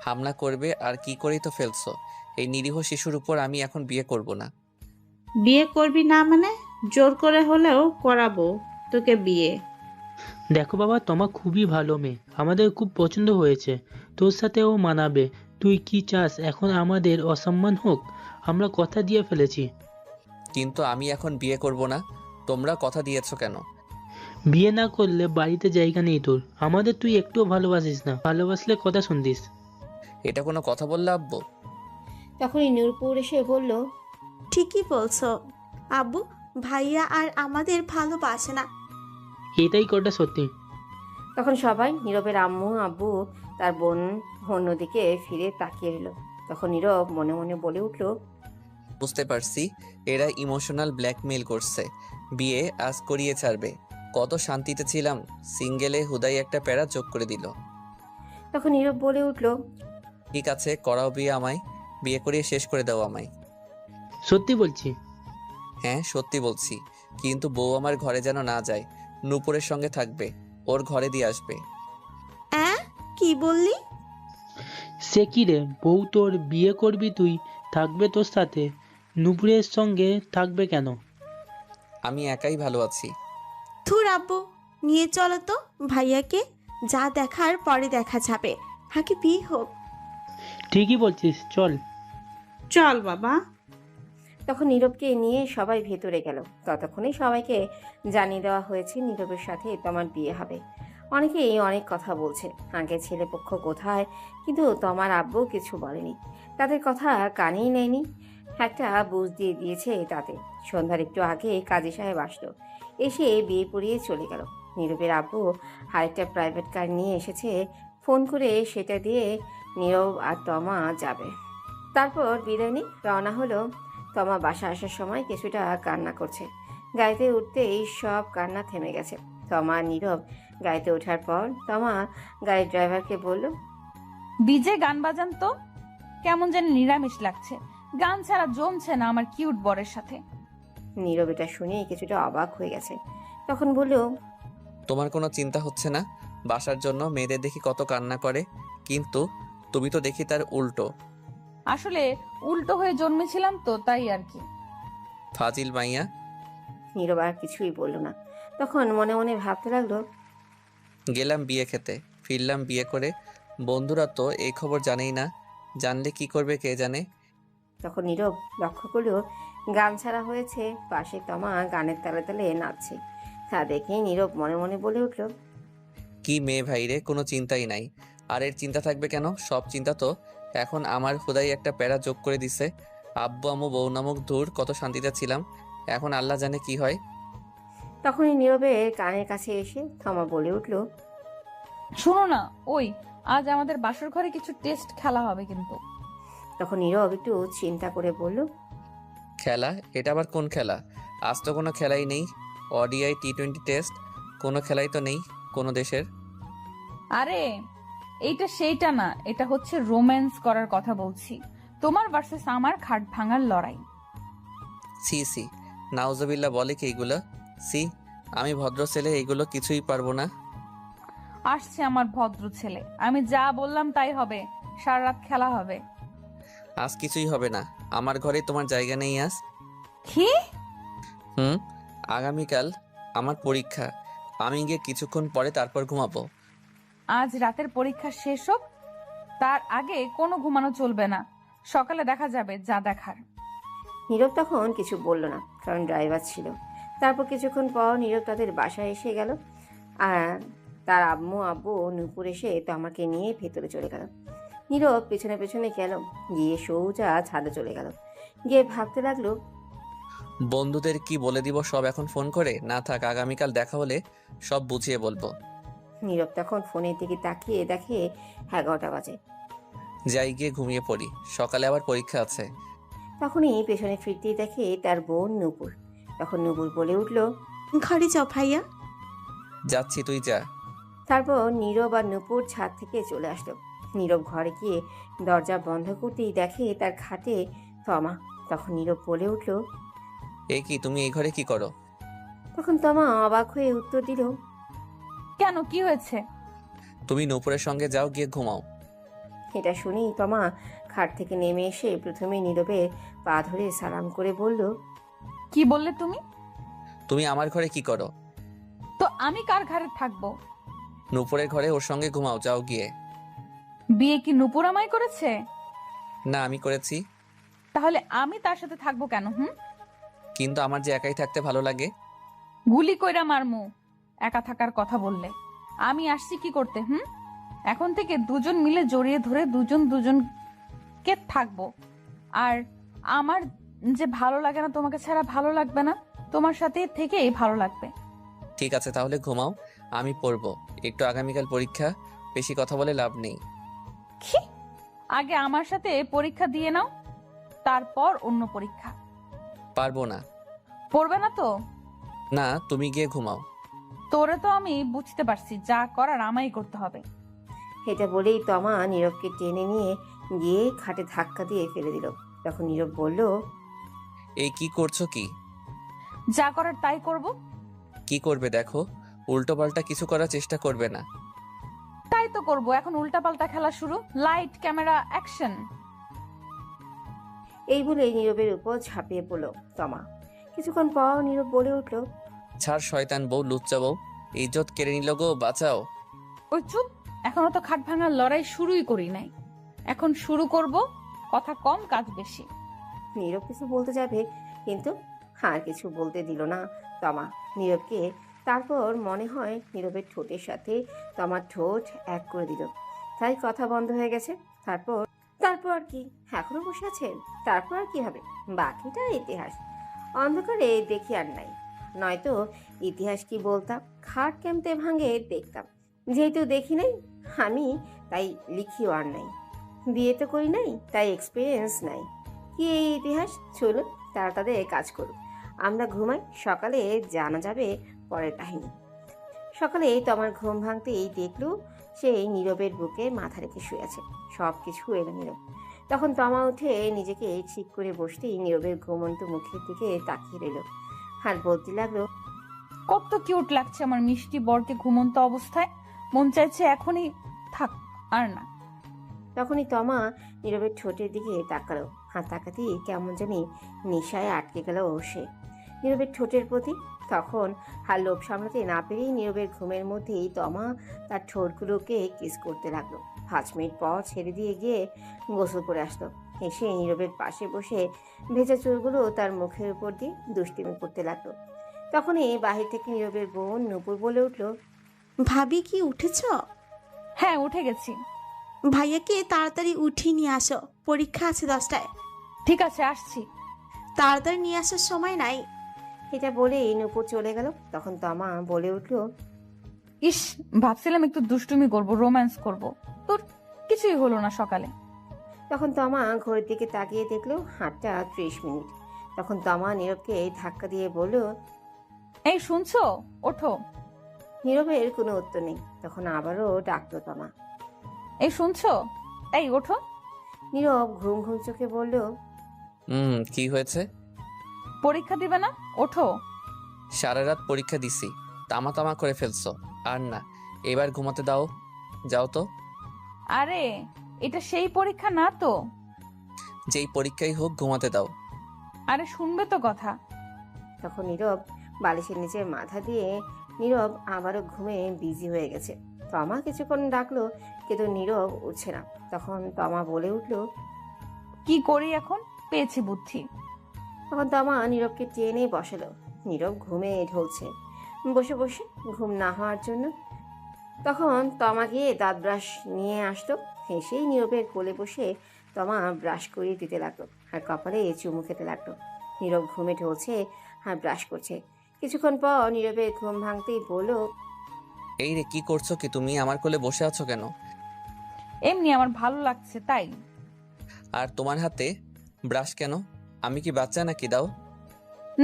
হামলা করবে আর কি করেই তো ফেলছো। এই নিরীহ শিশুর উপর আমি এখন বিয়ে করব না। বিয়ে করবি না মানে? জোর করে হলেও করাবো তোকে বিয়ে। দেখো বাবা, তোমার খুবই ভালো মেয়ে, আমাদের খুব পছন্দ হয়েছে, তোর সাথে ও মানাবে। তুই কি চাস এখন আমাদের অসম্মান হোক? আমরা কথা দিয়ে ফেলেছি। কিন্তু আমি এখন বিয়ে করব না। তোমরা কথা দিয়েছো কেন? বিয়ে না করলে বাড়িতে জায়গা নেই তোর। আমাদের তুই একটুও ভালোবাসিস না, ভালোবাসলে কথা শুনতিস। এটা কোনো কথা বললে আব্বু? তখনই নূরপুর এসে বলল, ঠিকই বলছো আব্বু, ভাইয়া আর আমাদের ভালোবাসে না। এটাই কটা সত্যি। তখন সবাই নীরবের আম্মু আব্বু তার বোন অন্যদিকে ফিরে তাকিয়ে রইল। তখন নীরব মনে মনে বলে উঠল, বুঝতে পারছি, এরা ইমোশনাল ব্ল্যাকমেইল করছে, বিয়ে আজ করিয়ে ছাড়বে। কত শান্তিতে ছিলাম, সিঙ্গেলে হুদাই একটা প্যারা যোগ করে দিল। তখন নীরব বলে উঠল, ঠিক আছে, করাও বিয়ে আমায়, বিয়ে করিয়ে শেষ করে দাও আমায়। সত্যি বলছি। হ্যাঁ সত্যি বলছি, কিন্তু বউ আমার ঘরে যেন না যায়, নূপুরের সঙ্গে থাকবে, ওর ঘরে দিয়ে আসবে। কি বললি? সে কি রে, বউ তোর বিয়ে করবি তুই, থাকবে তোর সাথে, নুপুরের সঙ্গে থাকবে কেন? আমি একাই ভালো আছি। থুর আব্বু, নিয়ে চলো তো ভাইয়াকে, যা দেখার পরে দেখা যাবে, আগে বিয়ে হোক। ঠিকই বলছিস, চল। চল বাবা। তখন নীরবকে নিয়ে সবাই ভেতরে গেল। ততক্ষণে সবাইকে জানিয়ে দেওয়া হয়েছে নীরবের সাথে তমার বিয়ে হবে। অনেকেই অনেক কথা বলছে, আগে ছেলেপক্ষ কোথায়, কিন্তু তমার আব্বু কিছু বলেনি, তাদের কথা কানেই নেয়নি। একটা বুঝ দিয়ে দিয়েছে তাতে। সন্ধ্যার একটু আগে কাজী সাহেব আসলো, এসে বিয়ে পড়িয়ে চলে গেল। নীরবের আব্বু আরেকটা প্রাইভেট কার নিয়ে এসেছে, ফোন করে সেটা দিয়ে নীরব আর তমা যাবে। তারপর বিদায় নিয়ে রওনা হলো। তমা বাসা আসার সময় কিছুটা কান্না করছে। গাড়িতে উঠতেই সব কান্না থেমে গেছে। তমা আর নীরব গাড়িতে ওঠার পর তমা গাড়ির ড্রাইভারকে বলল, ডিজে গান বাজান তো, কেমন জানি নিরামিষ লাগছে, গান ছাড়া জমছে না আমার কিউট বরের সাথে। নীরব এটা শুনে কিছুটা অবাক হয়ে গেছে। তখন বলল, তোমার কোনো চিন্তা হচ্ছে না? বাসার জন্য মেয়েদের দেখি কত কান্না করে, কিন্তু তুমি তো দেখি তার উল্টো। আসলে উল্টো হয়ে জন্মেছিলাম তো, তাই আর কি। ফাজিল মাইয়া। নীরব আর কিছুই বলল না। তখন মনে মনে ভাবতে লাগলো, গেলাম বিয়ে খেতে, ফিরলাম বিয়ে করে, বন্ধুরা তো এই খবর জানেই না, জানলে কি করবে কে জানে। তখন নীরব লক্ষ্য করলো গান ছাড়া হয়েছে, পাশে তমা গানের তালে তালে নাচছে। তা দেখে নীরব মনে মনে বলে উঠল, কি মেয়ে ভাই রে, কোনো চিন্তাই নাই। আর এর চিন্তা থাকবে কেন? সব চিন্তা তো এখন আমার খোদাই একটা প্যারা যোগ করে দিছে। আব্বু আম্মু বউ নামক দূর, কত শান্তিতে ছিলাম, এখন আল্লাহ জানে কি হয়। তখনই নীরবের কানের কাছে এসে তমা বলে উঠল, শোনো না, ওই আজ আমাদের বাসর ঘরে কিছু টেস্ট খেলা হবে কিন্তু। তখন নীরব একটু চিন্তা করে বলল, খেলা? এটা আবার কোন খেলা? আজ তো কোনো খেলাই নেই। ODI T20 টেস্ট, কোনো খেলাই তো নেই কোনো দেশের। আরে এইটা সেইটা না, এটা হচ্ছে রোম্যান্স করার কথা বলছি, তোমার ভার্সেস আমার খাট ভাঙার লড়াই। সি সি, নাউজুবিল্লাহ, বলে কি এইগুলো? সি, আমি ভদ্র ছেলে, এইগুলো কিছুই পারবো না। আসছে আমার ভদ্র ছেলে, আমি যা বললাম তাই হবে, সারা রাত খেলা হবে। আজ কিছুই হবে না, আমার ঘরে তোমার জায়গা নেই আজ। কি? আগামীকাল আমার পরীক্ষা, আমি গিয়ে কিছুক্ষণ পরে তারপর ঘুমাবো। আজ রাতের পরীক্ষা শেষ হোক, তার আগে কোনো ঘুমানো চলবে না, সকালে দেখা যাবে যা দেখার। নীরব তখন কিছু বলল না, কারণ ড্রাইভার ছিল। তারপর কিছুক্ষণ পর নীরব তাদের বাসায় এসে গেল, আর তার আব্বু নূপুর এসে তমাকে নিয়ে ভেতরে চলে গেল। নীরব পেছনে পেছনে গেল, গিয়ে সোজা ছাদে চলে গেল। গিয়ে ভাবতে লাগলো, বন্ধুদের কি বলে দিব সব এখন ফোন করে? না থাক, আগামীকাল দেখা হলে সব বুঝিয়ে বলবো। নীরব তখন ফোনের দিকে তাকিয়ে দেখে 11টা বাজে। যাই গিয়ে ঘুমিয়ে পড়ি, সকালে আবার পরীক্ষা আছে। তখনই পেছনে ফিরতেই দেখে তার বোন নূপুর। তখন নূপুর বলে উঠল, ঘরে যাও ভাইয়া। যাচ্ছি, তুই যা। তারপর নীরব আর নূপুর ছাদ থেকে চলে আসলো। নীরব ঘরে গিয়ে দরজা বন্ধ করতেই দেখে তার খাটে তমা। তখন নীরব বলে উঠল, এই কি, তুমি এই ঘরে কি করো? তখন তমা অবাক হয়ে উত্তর দিল, কেন, কি হয়েছে? তুমি নূপুরের সঙ্গে যাও, গিয়ে ঘুমাও। এটা শুনেই তমা খাট থেকে নেমে এসে প্রথমে নীরবের পা ধরে সালাম করে বলল, কি বললে তুমি? তুমি আমার ঘরে কি করো? তো আমি কার ঘরে থাকবো? নূপুরের ঘরে, ওর সঙ্গে ঘুমাও, যাও গিয়ে। বিয়ে কি নুপুর আমায় করেছে? না, আমি করেছি। তাহলে আমি তার সাথে থাকবো কেন? কিন্তু আমার যে একাই থাকতে ভালো লাগে। গুলি কইরা মারমু একা থাকার কথা বললে। আমি আসছি কি করতে? এখন থেকে দুজন মিলে জড়িয়ে ধরে দুজনকে থাকবো। আর আমার যে ভালো লাগে না তোমাকে ছাড়া ভালো লাগবে না, তোমার সাথে থেকেই ভালো লাগবে। ঠিক আছে, তাহলে ঘুমাও, আমি পড়বো একটু, আগামীকাল পরীক্ষা, বেশি কথা বলে লাভ নেই। কি? আগে আমার সাথে পরীক্ষা দিয়ে নাও, তারপর অন্য পরীক্ষা। পারবো না। পড়বে না তো? না, তুমি গিয়ে ঘুমাও। তোরে তো আমি বুঝতে পারছি, যা করার আমায় করতে হবে। এটা বলেই তমা নীরবকে টেনে নিয়ে গিয়ে খাটে ধাক্কা দিয়ে ফেলে দিল। তখন নীরব বলল, এই কি করছো কি? যা করার তাই করব। কি করবে দেখো, উল্টোপাল্টা কিছু করার চেষ্টা করবে না। তাই তো করব। এখন উল্টাপাল্টা খেলা শুরু। Light, camera, action. এই বলে নীরবের উপর ঝাঁপিয়ে পড়ল তমা। কিছুক্ষণ পর নীরব বলে উঠল, ছাড় শয়তান বউ, লুচ্চা বউ, ইজ্জত কেড়ে নিল গো, বাঁচাও। ওই চুপ, এখনো তো খাট ভাঙার লড়াই শুরুই করি নাই। এখন শুরু করব। কথা কম, কাজ বেশি। নীরব কিছু বলতে যাবে, কিন্তু আর কিছু বলতে দিল না তমা নীরবকে। তারপর মনে হয় নীরবের ঠোঁটের সাথে তমার ঠোঁট এক করে দিল, তাই কথা বন্ধ হয়ে গেছে। তারপর তারপর আর কি, এখনো বসে আছেন? তারপর আর কি হবে? বাকিটা ইতিহাস। অন্ধকারে দেখি আর নাই, নয়তো ইতিহাস কি বলতাম, খাট কেমতে ভাঙে দেখতাম। যেহেতু দেখি নাই আমি, তাই লিখিও আর নাই। বিয়ে তো করি নাই, তাই এক্সপিরিয়েন্স নাই। কি এই ইতিহাস? চলুন তারা তাদের কাজ করুক, আমরা ঘুমাই, সকালে জানা যাবে পরের কাহিনী। সকালে তোমার ঘুম ভাঙতেই দেখলো সেই নীরবের বুকে মাথা রেখে শুয়ে আছে। সব কিছু এলো নীরব। তখন তমা উঠে নিজেকে ঠিক করে বসতেই নীরবের ঘুমন্ত মুখের দিকে তাকিয়ে রইল আর বলতে লাগলো, কত কিউট লাগছে আমার মিষ্টি বরকে ঘুমন্ত অবস্থায়। মন চাইছে এখনই থাক, আর না। তখনই তমা নীরবের ঠোঁটের দিকে তাকালো, আর তাকাতেই কেমন জানি নেশায় আটকে গেল সে নীরবের ঠোঁটের প্রতি। তখন আর লোভ সামলাতে না পেরেই নীরবের ঘুমের মধ্যেই তমা তার ঠোঁটগুলোকে কিস করতে লাগলো। 5 মিনিট পর ছেড়ে দিয়ে গিয়ে গোসল করে আসলো। এসে নীরবের পাশে বসে ভেজা চুলগুলো তার মুখের উপর দিয়ে দুষ্টিমি করতে লাগলো। তখনই বাহির থেকে নীরবের বোন নূপুর বলে উঠল, ভাবি কি উঠেছ? হ্যাঁ, উঠে গেছি। ভাইয়াকে তাড়াতাড়ি উঠিয়ে নিয়ে আসো, পরীক্ষা আছে 10টায়। ঠিক আছে, আসছি। তাড়াতাড়ি নিয়ে আসার সময় নাই। এটা বলেই নূপুর চলে গেল। তখন তমা বলে উঠল, ইস, ভাবছিলাম একটু দুষ্টুমি করব, রোম্যান্স করব, তোর কিছুই হলো না সকালে। তখন তমা ঘড়ির দিকে তাকিয়ে দেখলো 8টা 30 মিনিট। তখন তমা নীরবকে ধাক্কা দিয়ে বলল, এই শুনছো, ওঠো। নীরবের কোনো উত্তর নেই। তখন আবারও ডাকলো তমা, এই শুনছো, এই ওঠো। নীরব ঘুম ঘুম চোখে বলল, কি হয়েছে? পরীক্ষা দিবে না? ওঠো। সারা রাত পরীক্ষা দিছি, তামা তামা করে ফেলছো। আর না, এবার ঘুমাতে দাও, যাও তো। আরে, এটা সেই পরীক্ষা না তো। যেই পরীক্ষাই হোক, ঘুমাতে দাও। আরে শুনবে তো কথা। তখন নীরব বালিশের নিচে মাথা দিয়ে নীরব আবারও ঘুমে বিজি হয়ে গেছে। তমা কিছুক্ষণ ডাকলো, কিন্তু নীরব উঠছে না। তখন তমা বলে উঠল, কি করি এখন, পেয়েছি বুদ্ধি। তখন তমা নীরবকে টেনে বসালো। নীরব ঘুমে ঢলছে বসে বসে, ঘুম না হওয়ার জন্য। তখন তমা গিয়ে দাঁত ব্রাশ নিয়ে আসলো। হেসেই নীরবের কোলে বসে তমা ব্রাশ করিয়ে দিতে লাগলো আর কপালে চুমু খেতে লাগলো। নীরব ঘুমে ঢলছে আর ব্রাশ করছে। কিছুক্ষণ পর নীরবের ঘুম ভাঙতেই বলল, এই রে, কি করছো কি তুমি? আমার কোলে বসে আছো কেন? এমনি আমার ভালো লাগছে তাই। আর তোমার হাতে ব্রাশ কেন? আমি কি বাচ্চা নাকি? দাও।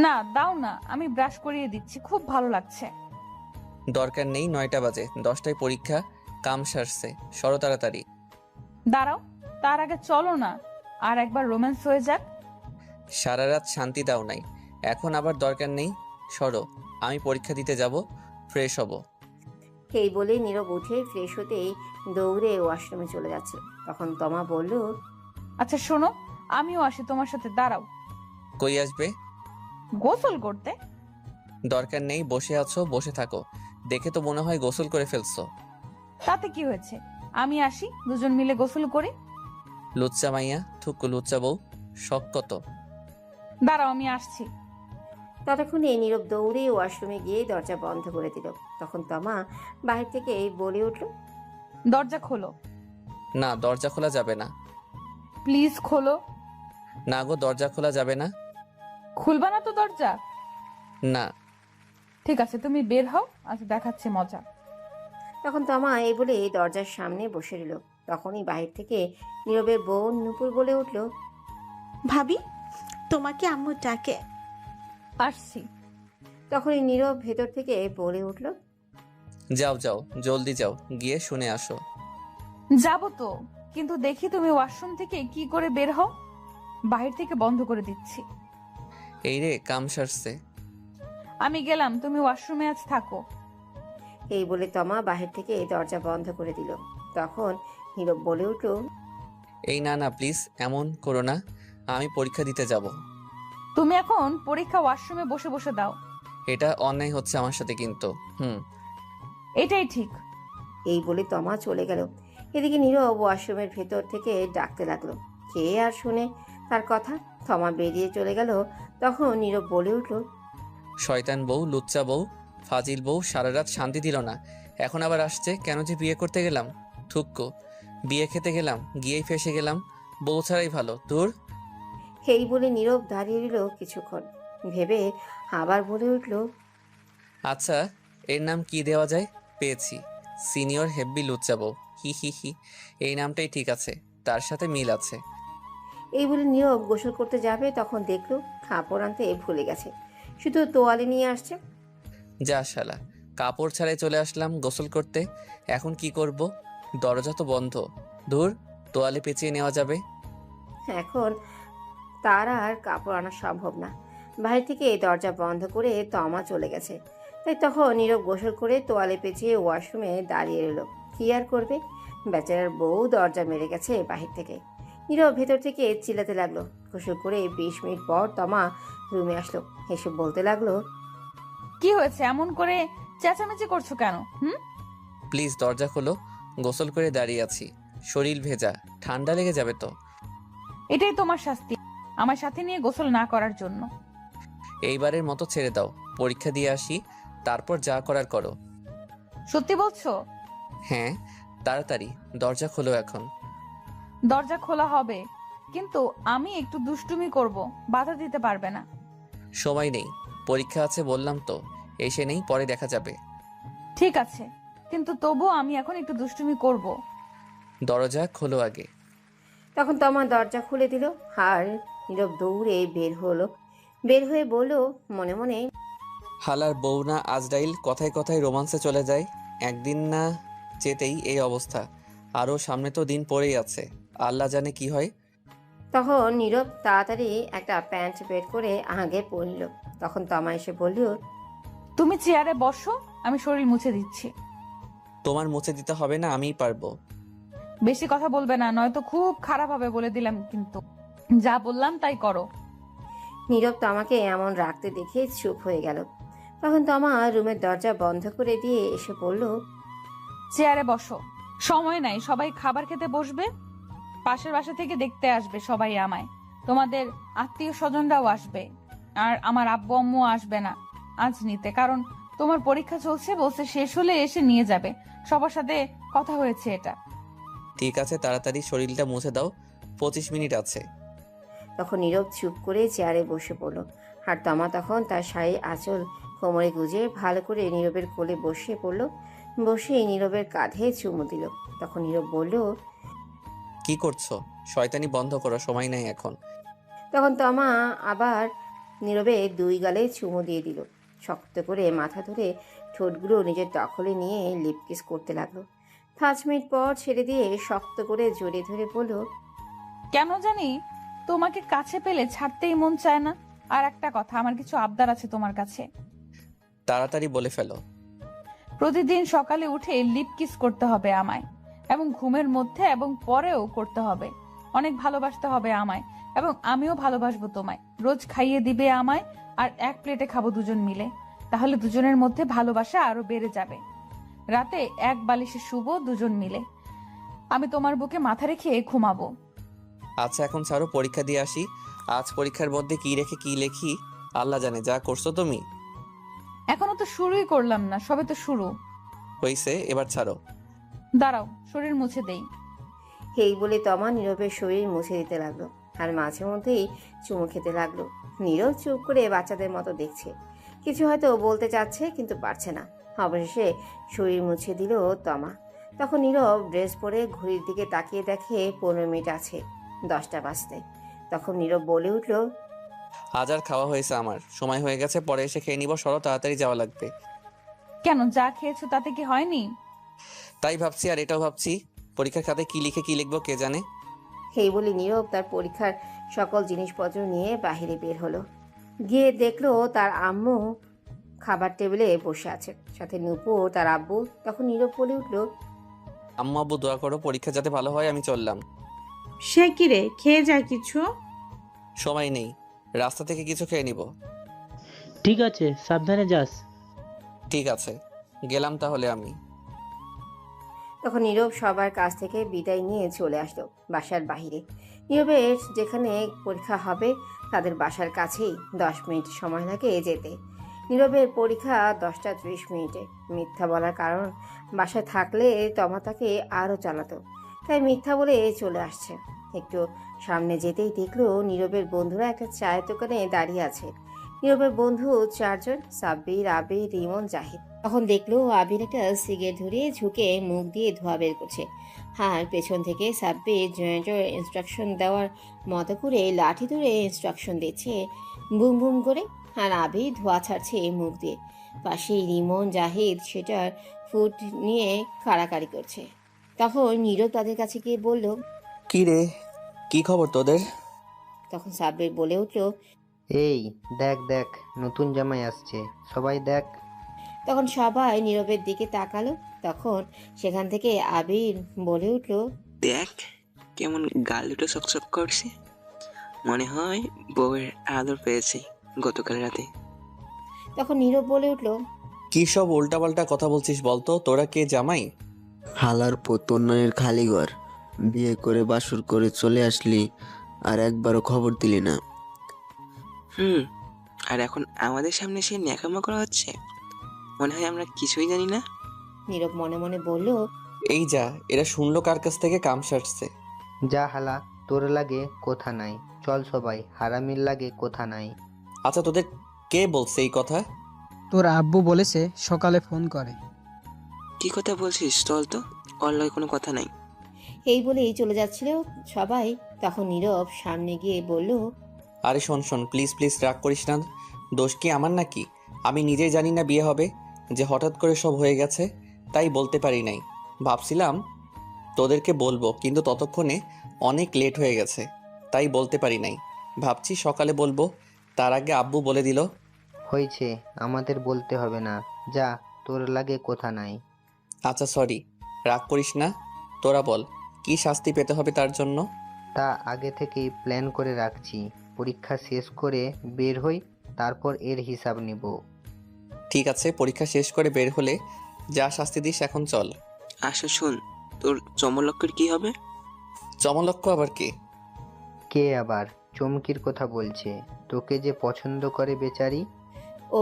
না, দাও না, আমি ব্রাশ করিয়ে দিচ্ছি, খুব ভালো লাগছে। দরকার নেই, 9টা বাজে, 10টায় পরীক্ষা, কাম সারছে, সরো তাড়াতাড়ি। দাঁড়াও, তার আগে চলো না, আর একবার রোম্যান্স হয়ে যাক। সারা রাত শান্তি দাও নাই, এখন আবার দরকার নেই, সরো। আমি পরীক্ষা দিতে যাব, ফ্রেশ হব। এই বলে নীরব উঠে ফ্রেশ হতেই দৌড়ে ওয়াশরুমে চলে যাচ্ছে। তখন তমা বলল, আচ্ছা শোনো, আমিও আসি তোমার সাথে। দাঁড়াও। কই আসবে? গোসল করতে। দরকার নেই, বসে আছো, বসে থাকো। দেখে তো মনে হয় গোসল করে ফেলছো। তাতে কি হয়েছে, আমি আসি, দুজন মিলে গোসল করি। লুচ্চা মাইয়া, থুকু লুচ্চা বউ, শখ কত। দাঁড়াও, আমি আসছি। ততক্ষণে নীরব দৌড়ে ওয়াশরুমে গিয়ে দরজা বন্ধ করে দিল। তখন তমা বাহির থেকে বলে উঠল, দরজা খোলো। না, দরজা খোলা যাবে না। প্লিজ খোলো। না গো, দরজা খোলা যাবে না। খুলবা না তো দরজা? না। ঠিক আছে, তুমি বের হও, আজ দেখাচ্ছি মজা। তখন তমা এই বলে দরজার সামনে বসে রইল। তখনই বাহির থেকে নীরবের বোন নূপুর বলে উঠল, ভাবি, তোমাকে আম্মু ডাকে। আসছি। তখনই নীরব ভেতর থেকে বলে উঠল, যাও যাও, জলদি যাও, গিয়ে শুনে আসো। যাবো তো, কিন্তু দেখি তুমি ওয়াশরুম থেকে কি করে বের হও। বাহির থেকে বন্ধ করে দিচ্ছি। এই রে, কাম সারছে। আমি গেলাম, তুমি ওয়াশরুমে আজ থাকো। এই বলে তমা বাহির থেকে দরজা বন্ধ করে দিল। তখন নীরব বলে উঠল, এই না না প্লিজ, এমন করো না, আমি পরীক্ষা দিতে যাব। তুমি এখন পরীক্ষা ওয়াশরুমে বসে বসে দাও। এটা অন্যায় হচ্ছে আমার সাথে কিন্তু। এটাই ঠিক। এই বলে তমা চলে গেল। এদিকে নীরব ওয়াশরুমের ভেতর থেকে ডাকতে লাগলো। কে আর শুনে তার কথা। তমা বেরিয়ে চলে গেল। তখন নীরব বলে উঠল, শয়তান বউ, লুচ্চা বউ, ফাজিল বউ, সারা রাত শান্তি দিল না, এখন আবার আসছে। কেন যে বিয়ে করতে গেলাম, থুক্কো। বিয়ে খেতে গেলাম, গিয়েই ফেসে গেলাম। বউ ছাড়াই ভালো। তোর এই বলে নীরব দাঁড়িয়ে রইল কিছুক্ষণ, ভেবে আবার বলে উঠল, আচ্ছা, এর নাম কি দেওয়া যায়? পেয়েছি, সিনিয়র হেব্বি লুচ্চা বউ। হি হি হি, এই নামটাই ঠিক আছে, তার সাথে মিল আছে। এই বলে নীরব গোসল করতে যাবে, তখন দেখলো কাপড় আনতে ভুলে গেছে, শুধু তোয়ালে নিয়ে আসছে। যা শালা, কাপড় ছাড়াই চলে আসলাম গোসল করতে, এখন কি করব? দরজা তো বন্ধ। দূর, তোয়ালে পেঁচিয়ে নেওয়া যাবে। এখন তার আর কাপড় আনা সম্ভব না। বাইরে থেকে দরজা বন্ধ করে তমা চলে গেছে। তাই তখন নীরব গোসল করে তোয়ালে পেঁচিয়ে ওয়াশরুমে দাঁড়িয়ে রইল। কি আর করবে, বেচারার বউ দরজা মেরে গেছে বাহির থেকে। নীরব ভেতর থেকে চিল্লাতে লাগলো। গোসল করে 20 মিনিট পর তমা রুমে আসলো। এসে বলতে লাগলো, কি হয়েছে, এমন করে চেঁচামেচি করছো কেন? প্লিজ দরজা খোলো, গোসল করে দাঁড়িয়ে আছি, শরীর ভেজা, ঠান্ডা লেগে যাবে তো। এটাই তোমার শাস্তি, আমার সাথে নিয়ে গোসল না করার জন্য। এইবারের মতো ছেড়ে দাও, পরীক্ষা দিয়ে আসি, তারপর যা করার করো। সত্যি বলছো? হ্যাঁ, তাড়াতাড়ি দরজা খোলো এখন। দরজা খোলা হবে, কিন্তু আমি একটু দুষ্টুমি করব, বাধা দিতে পারবে না। সময় নেই, পরীক্ষা আছে বললাম তো, এসে নেই, পরে দেখা যাবে। ঠিক আছে, কিন্তু তবুও আমি এখন একটু দুষ্টুমি করব। দরজা খোলো আগে। তখন তমা দরজা খুলে দিল। আর নীরব দৌড়ে বের হয়ে বলল মনে মনে, হালার বউ না আজরাইল, কথায় কথায় রোমান্সে চলে যায়। একদিন না যেতেই এই অবস্থা, আরও সামনে তো দিন পড়েই আছে, আল্লাহ জানে কি হয়। তখন নীরব তাড়াতাড়ি একটা প্যান্ট বের করে আগে পরল। তখন তমা এসে বলল, তুমি চেয়ারে বসো, আমি শরীর মুছে দিচ্ছি। তোমার মুছে দিতে হবে না, আমিই পারবো। বেশি কথা বলবে না, নয়তো খুব খারাপ হবে বলে দিলাম কিন্তু। যা বললাম তাই করো। নীরব তমাকে এমন রাখতে দেখে চুপ হয়ে গেল। তখন তমা রুমের দরজা বন্ধ করে দিয়ে এসে বলল, চেয়ারে বসো, সময় নাই, সবাই খাবার খেতে বসবে। পাশের বাসা থেকে দেখতে আসবে সবাই আমায়, তোমাদের আত্মীয় স্বজনরাও আসবে। আর আমার আব্বু আম্মু আসবে না আজ নিতে, কারণ তোমার পরীক্ষা চলছে, বলছে শেষ হলে এসে নিয়ে যাবে। সবার সাথে কথা হয়েছে এটা। ঠিক আছে, তাড়াতাড়ি শরীরটা মুছে দাও, 25 মিনিট আছে। তখন নীরব চুপ করে চেয়ারে বসে পড়ল। আর তমা তখন তার শাড়ির আঁচল কোমরে গুজে ভালো করে নীরবের কোলে বসে পড়ল। বসেই নীরবের কাঁধে চুমু দিল। তখন নীরব বলল, কি করছো? শয়তানি বন্ধ করো, সময় নাই এখন। তখন তমা আবার নীরবে 2 গালে চুমু দিয়ে দিল। শক্ত করে মাথা ধরে ঠোঁটগুলো নিজের দখলে নিয়ে লিপ কিস করতে লাগলো। 5 মিনিট পর ছেড়ে দিয়ে শক্ত করে জড়িয়ে ধরে বলল, কেন জানি তোমাকে কাছে পেলে ছাড়তেই মন চায় না। আর একটা কথা, আমার কিছু আবদার আছে তোমার কাছে। তাড়াতাড়ি বলে ফেলো। প্রতিদিন সকালে উঠে লিপ কিস করতে হবে আমায়, এবং ঘুমের মধ্যে এবং পরেও করতে হবে। অনেক ভালোবাসতে হবে আমায়, এবং আমিও ভালোবাসবো তোমায়। রোজ খাইয়ে দিবে আমায়, আর এক প্লেটে খাবো দুজন মিলে। তাহলে দুজনের মধ্যে ভালোবাসা আরো বেড়ে যাবে। রাতে এক বালিশে শুবো দুজন মিলে। আমি তোমার বুকে মাথা রেখে ঘুমাবো। আচ্ছা এখন ছাড়ো, পরীক্ষা দিয়ে আসি। আজ পরীক্ষার মধ্যে কি রেখে কি লেখি আল্লাহ জানে। যা করছো তুমি। এখনো তো শুরুই করলাম না, সবে তো শুরু হইছে, এবার ছাড়ো। দাঁড়াও, শরীর মুছে দেই। এই বলে তমা নীরবের শরীর মুছে দিতে লাগলো। আর মাঝে মধ্যেই চুমু খেতে লাগলো। নীরব চুপ করে বাচ্চাদের মতো দেখছে, কিছু হয়তো বলতে চাচ্ছে কিন্তু পারছে না। অবশেষে শরীর মুছে দিল তমা। তখন নীরব ড্রেস পরে ঘড়ির দিকে তাকিয়ে দেখে 15 মিনিট আছে 10টা বাজতে। তখন নীরব বলে উঠল, আজ আর খাওয়া হয়েছে আমার, সময় হয়ে গেছে, পরে এসে খেয়ে নিব। সরো, তাড়াতাড়ি যাওয়া লাগবে। কেন, যা খেয়েছো তাতে কি হয়নি? তাই ভাবছি, আর এটাও ভাবছি। পরীক্ষার খাতায় কি লিখে কি লিখবো কে জানে। এই বলে নীরব তার পরীক্ষার সকল জিনিসপত্র নিয়ে বাইরে বের হলো। গিয়ে দেখলো তার আম্মু খাবার টেবিলে বসে আছে, সাথে নূপুর তার আব্বু। তখন নীরব বলে উঠলো, আম্মু আব্বু দোয়া করো পরীক্ষা যাতে ভালো হয়, আমি চললাম। সে কিরে, খেয়ে যায় কিছু? সময় নেই, রাস্তা থেকে কিছু খেয়ে নিব। ঠিক আছে, সাবধানে যাস। ঠিক আছে, গেলাম তাহলে আমি। তখন নীরব সবার কাছ থেকে বিদায় নিয়ে চলে আসলো বাসার বাইরে। নীরবের যেখানে পরীক্ষা হবে তাদের বাসার কাছেই 10 মিনিট সময় লাগে যেতে। নীরবের পরীক্ষা 10:30 মিথ্যা বলার কারণ বাসায় থাকলে তমা তাকে আরও চালাতো, তাই মিথ্যা বলে চলে আসছে। একটু সামনে যেতেই দেখলো নীরবের বন্ধুরা একটা চায়ের দোকানে দাঁড়িয়ে আছে। নীরবের বন্ধু 4 জন, সাব্বির, আবির, রিমন, জাহিদ। তখন দেখলো আবির একটা সিগারেট ধরিয়ে ঝুঁকে মুখ দিয়ে ধোঁয়া বের করছে। আর পেছন থেকে সাব্বির জয়েন্টের ইনস্ট্রাকশন দেওয়ার মতো করে লাঠি ধরে ইনস্ট্রাকশন দিচ্ছে বুম বুম করে, আর আবির ধোঁয়া ছাড়ছে মুখ দিয়ে। পাশেই রিমন, জাহিদ সেটার ফুট নিয়ে কাড়াকাড়ি করছে। তখন নীরব তাদের কাছে গিয়ে বলল, কি রে, কি খবর তোদের? তখন সাব্বির বলে উঠল, এই দেখ দেখ, নতুন জামাই আসছে, সবাই দেখ। তখন সবাই নীরবের দিকে তাকালো। তখন সেখান থেকে আবির বলে উঠল, দেখ কেমন গাল দুটো চকচক করছে, মনে হয় বউয়ের আদর পেয়েছে গতকাল রাতে। তখন নীরব বলে উঠল, কি সব উল্টাপাল্টা কথা বলছিস বলতো, তোরা কে জামাই? হালার পতনের খালি ঘর, বিয়ে করে বাসর করে চলে আসলি আর একবারও খবর দিলি না। আর এখন আমাদের সামনে সে ন্যাকামো করা হচ্ছে, মনে হয় আমরা কিছুই জানি না। নীরব মনে মনে বলল, এই যা, এরা শুনলো কার কাছ থেকে কাম সারছে। যা হালা, তোর লাগে কথা নাই, চল সবাই, হারামির লাগে কথা নাই। আচ্ছা তোদের কে বলছে এই কথা? তোর আব্বু বলেছে সকালে ফোন করে। কি কথা বলছিস, চল তো, ওর লয় কোনো কথা নাই। এই বলেই চলে যাচ্ছিল সবাই। তখন নীরব সামনে গিয়ে বলল, আরে শোন শোন, প্লিজ প্লিজ রাগ করিস না, দোষ কি আমার নাকি? আমি নিজেই জানি না বিয়ে হবে, যে হঠাৎ করে সব হয়ে গেছে, তাই বলতে পারি নাই। ভাবছিলাম তোদেরকে বলবো, কিন্তু ততক্ষণে অনেক লেট হয়ে গেছে, তাই বলতে পারি নাই। ভাবছি সকালে বলবো, তার আগে আব্বু বলে দিল। হয়েছে, আমাদের বলতে হবে না, যা, তোর লাগে কথা নাই। আচ্ছা সরি, রাগ করিস না। তোরা বল, কি শাস্তি পেতে হবে তার জন্য? তা আগে থেকেই প্ল্যান করে রাখছি, পরীক্ষা শেষ করে বের হই, তারপর এর হিসাব নিব। ঠিক আছে, পরীক্ষা শেষ করে বের হলে যা শাস্তি দিস, এখন চল। আচ্ছা শোন, তোর চমলক্কর কি হবে? চমলক্ষ আবার কি? কে আবার চমকির কথা বলছে? তোকে যে পছন্দ করে বেচারি। ও,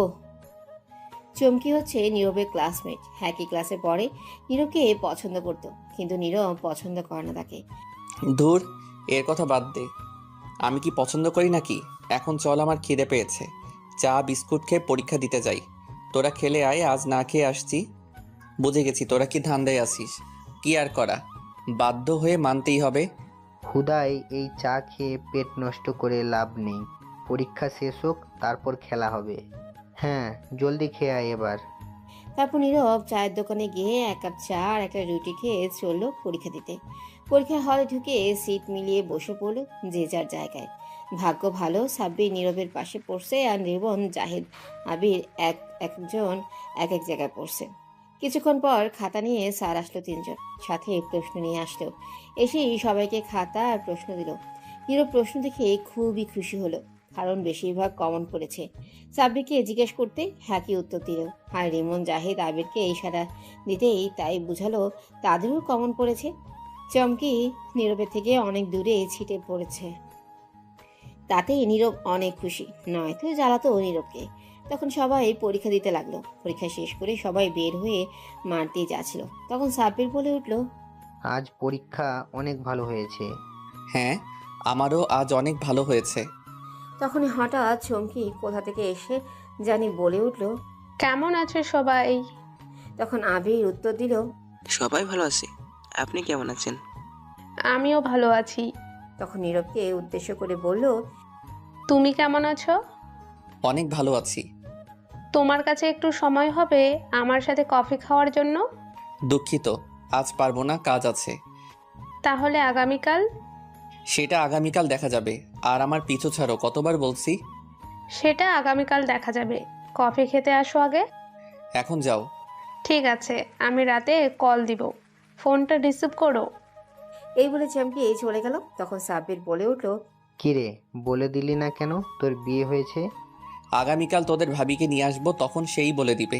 চমকি হচ্ছে নীরবের ক্লাসমেট, একই ক্লাসে পড়ে। নীরবকে পছন্দ করতো, কিন্তু নীরব পছন্দ করে না তাকে। ধুর, এর কথা বাদ দে, আমি কি পছন্দ করি নাকি? এখন চল, আমার খিদে পেয়েছে, চা বিস্কুট খেয়ে পরীক্ষা দিতে যাই। তোরা খেলে আয়, আজ না খেয়ে আসছি। বুঝে গেছি তোরা কি ধান্দায় আসিস, কি আর করা, বাধ্য হয়ে মানতেই হবে। হুদাই এই চা খেয়ে পেট নষ্ট করে লাভ নেই, পরীক্ষা শেষ হোক তারপর খেলা হবে। হ্যাঁ, জলদি খেয়ে আয় এবার। তারপর নীরব চায়ের দোকানে গিয়ে 1 কাপ চা আর একটা রুটি খেয়ে চললো পরীক্ষা দিতে। পরীক্ষার হলে ঢুকে সিট মিলিয়ে বসে পড়লো যে যার জায়গায়। ভাগ্য ভালো, সাব্বির নীরবের পাশে পড়ছে, আর রিবন, জাহিদ, আবির একজন এক জায়গায় পড়ছে। কিছুক্ষণ পর খাতা নিয়ে স্যার আসলো 3 জন, সাথে প্রশ্ন নিয়ে আসলো। এসেই সবাইকে খাতা আর প্রশ্ন দিল। নীরব প্রশ্ন দেখে খুবই খুশি হলো, কারণ বেশিরভাগ কমন পড়েছে। সাব্বিরকে জিজ্ঞেস করতে হ্যাঁ কি উত্তর দিল, আর রিমন, জাহিদ, আবিরকে ইশারা দিতেই তাই বুঝালো তাদেরও কমন পড়েছে। চমকি নীরবের থেকে অনেক দূরে ছিটে পড়েছে, তাতে নীরব অনেক খুশি, নয়তো জ্বালাতো নীরবকে। তখন সবাই পরীক্ষা দিতে লাগলো। পরীক্ষা শেষ করে সবাই বের হয়ে মাঠ দিয়ে যাচ্ছিল। তখন সাব্বির বলে উঠল, আজ পরীক্ষা অনেক ভালো হয়েছে। হ্যাঁ, আমারও আজ অনেক ভালো হয়েছে। তখনই হঠাৎ চমকি কোথা থেকে এসে জানি বলে উঠল, কেমন আছো সবাই? তখন আবির উত্তর দিল, সবাই ভালো আছে, আপনি কেমন আছেন? আমিও ভালো আছি। তখন নীরবকে উদ্দেশ্য করে বলল, তুমি কেমন আছো? অনেক ভালো আছি। তোমার কাছে একটু সময় হবে আমার সাথে কফি খাওয়ার জন্য? দুঃখিত, আজ পারবো না, কাজ আছে। তাহলে আগামীকাল? সেটা আগামীকাল দেখা যাবে। আর আমার পিছু ছাড়ো, কতবার বলছি। সেটা আগামীকাল দেখা যাবে। কফি খেতে আসো আগে। এখন যাও। ঠিক আছে, আমি রাতে কল দিব, ফোনটা রিসিভ করো। এই বলে চ্যাম্পিয়ে চলে গেল। তখন সাব্বির বলে উঠল, কিরে, বলে দিলি না কেন তোর বিয়ে হয়েছে? আগামীকাল তোদের ভাবিকে নিয়ে আসবো, তখন সেই বলে দিবে।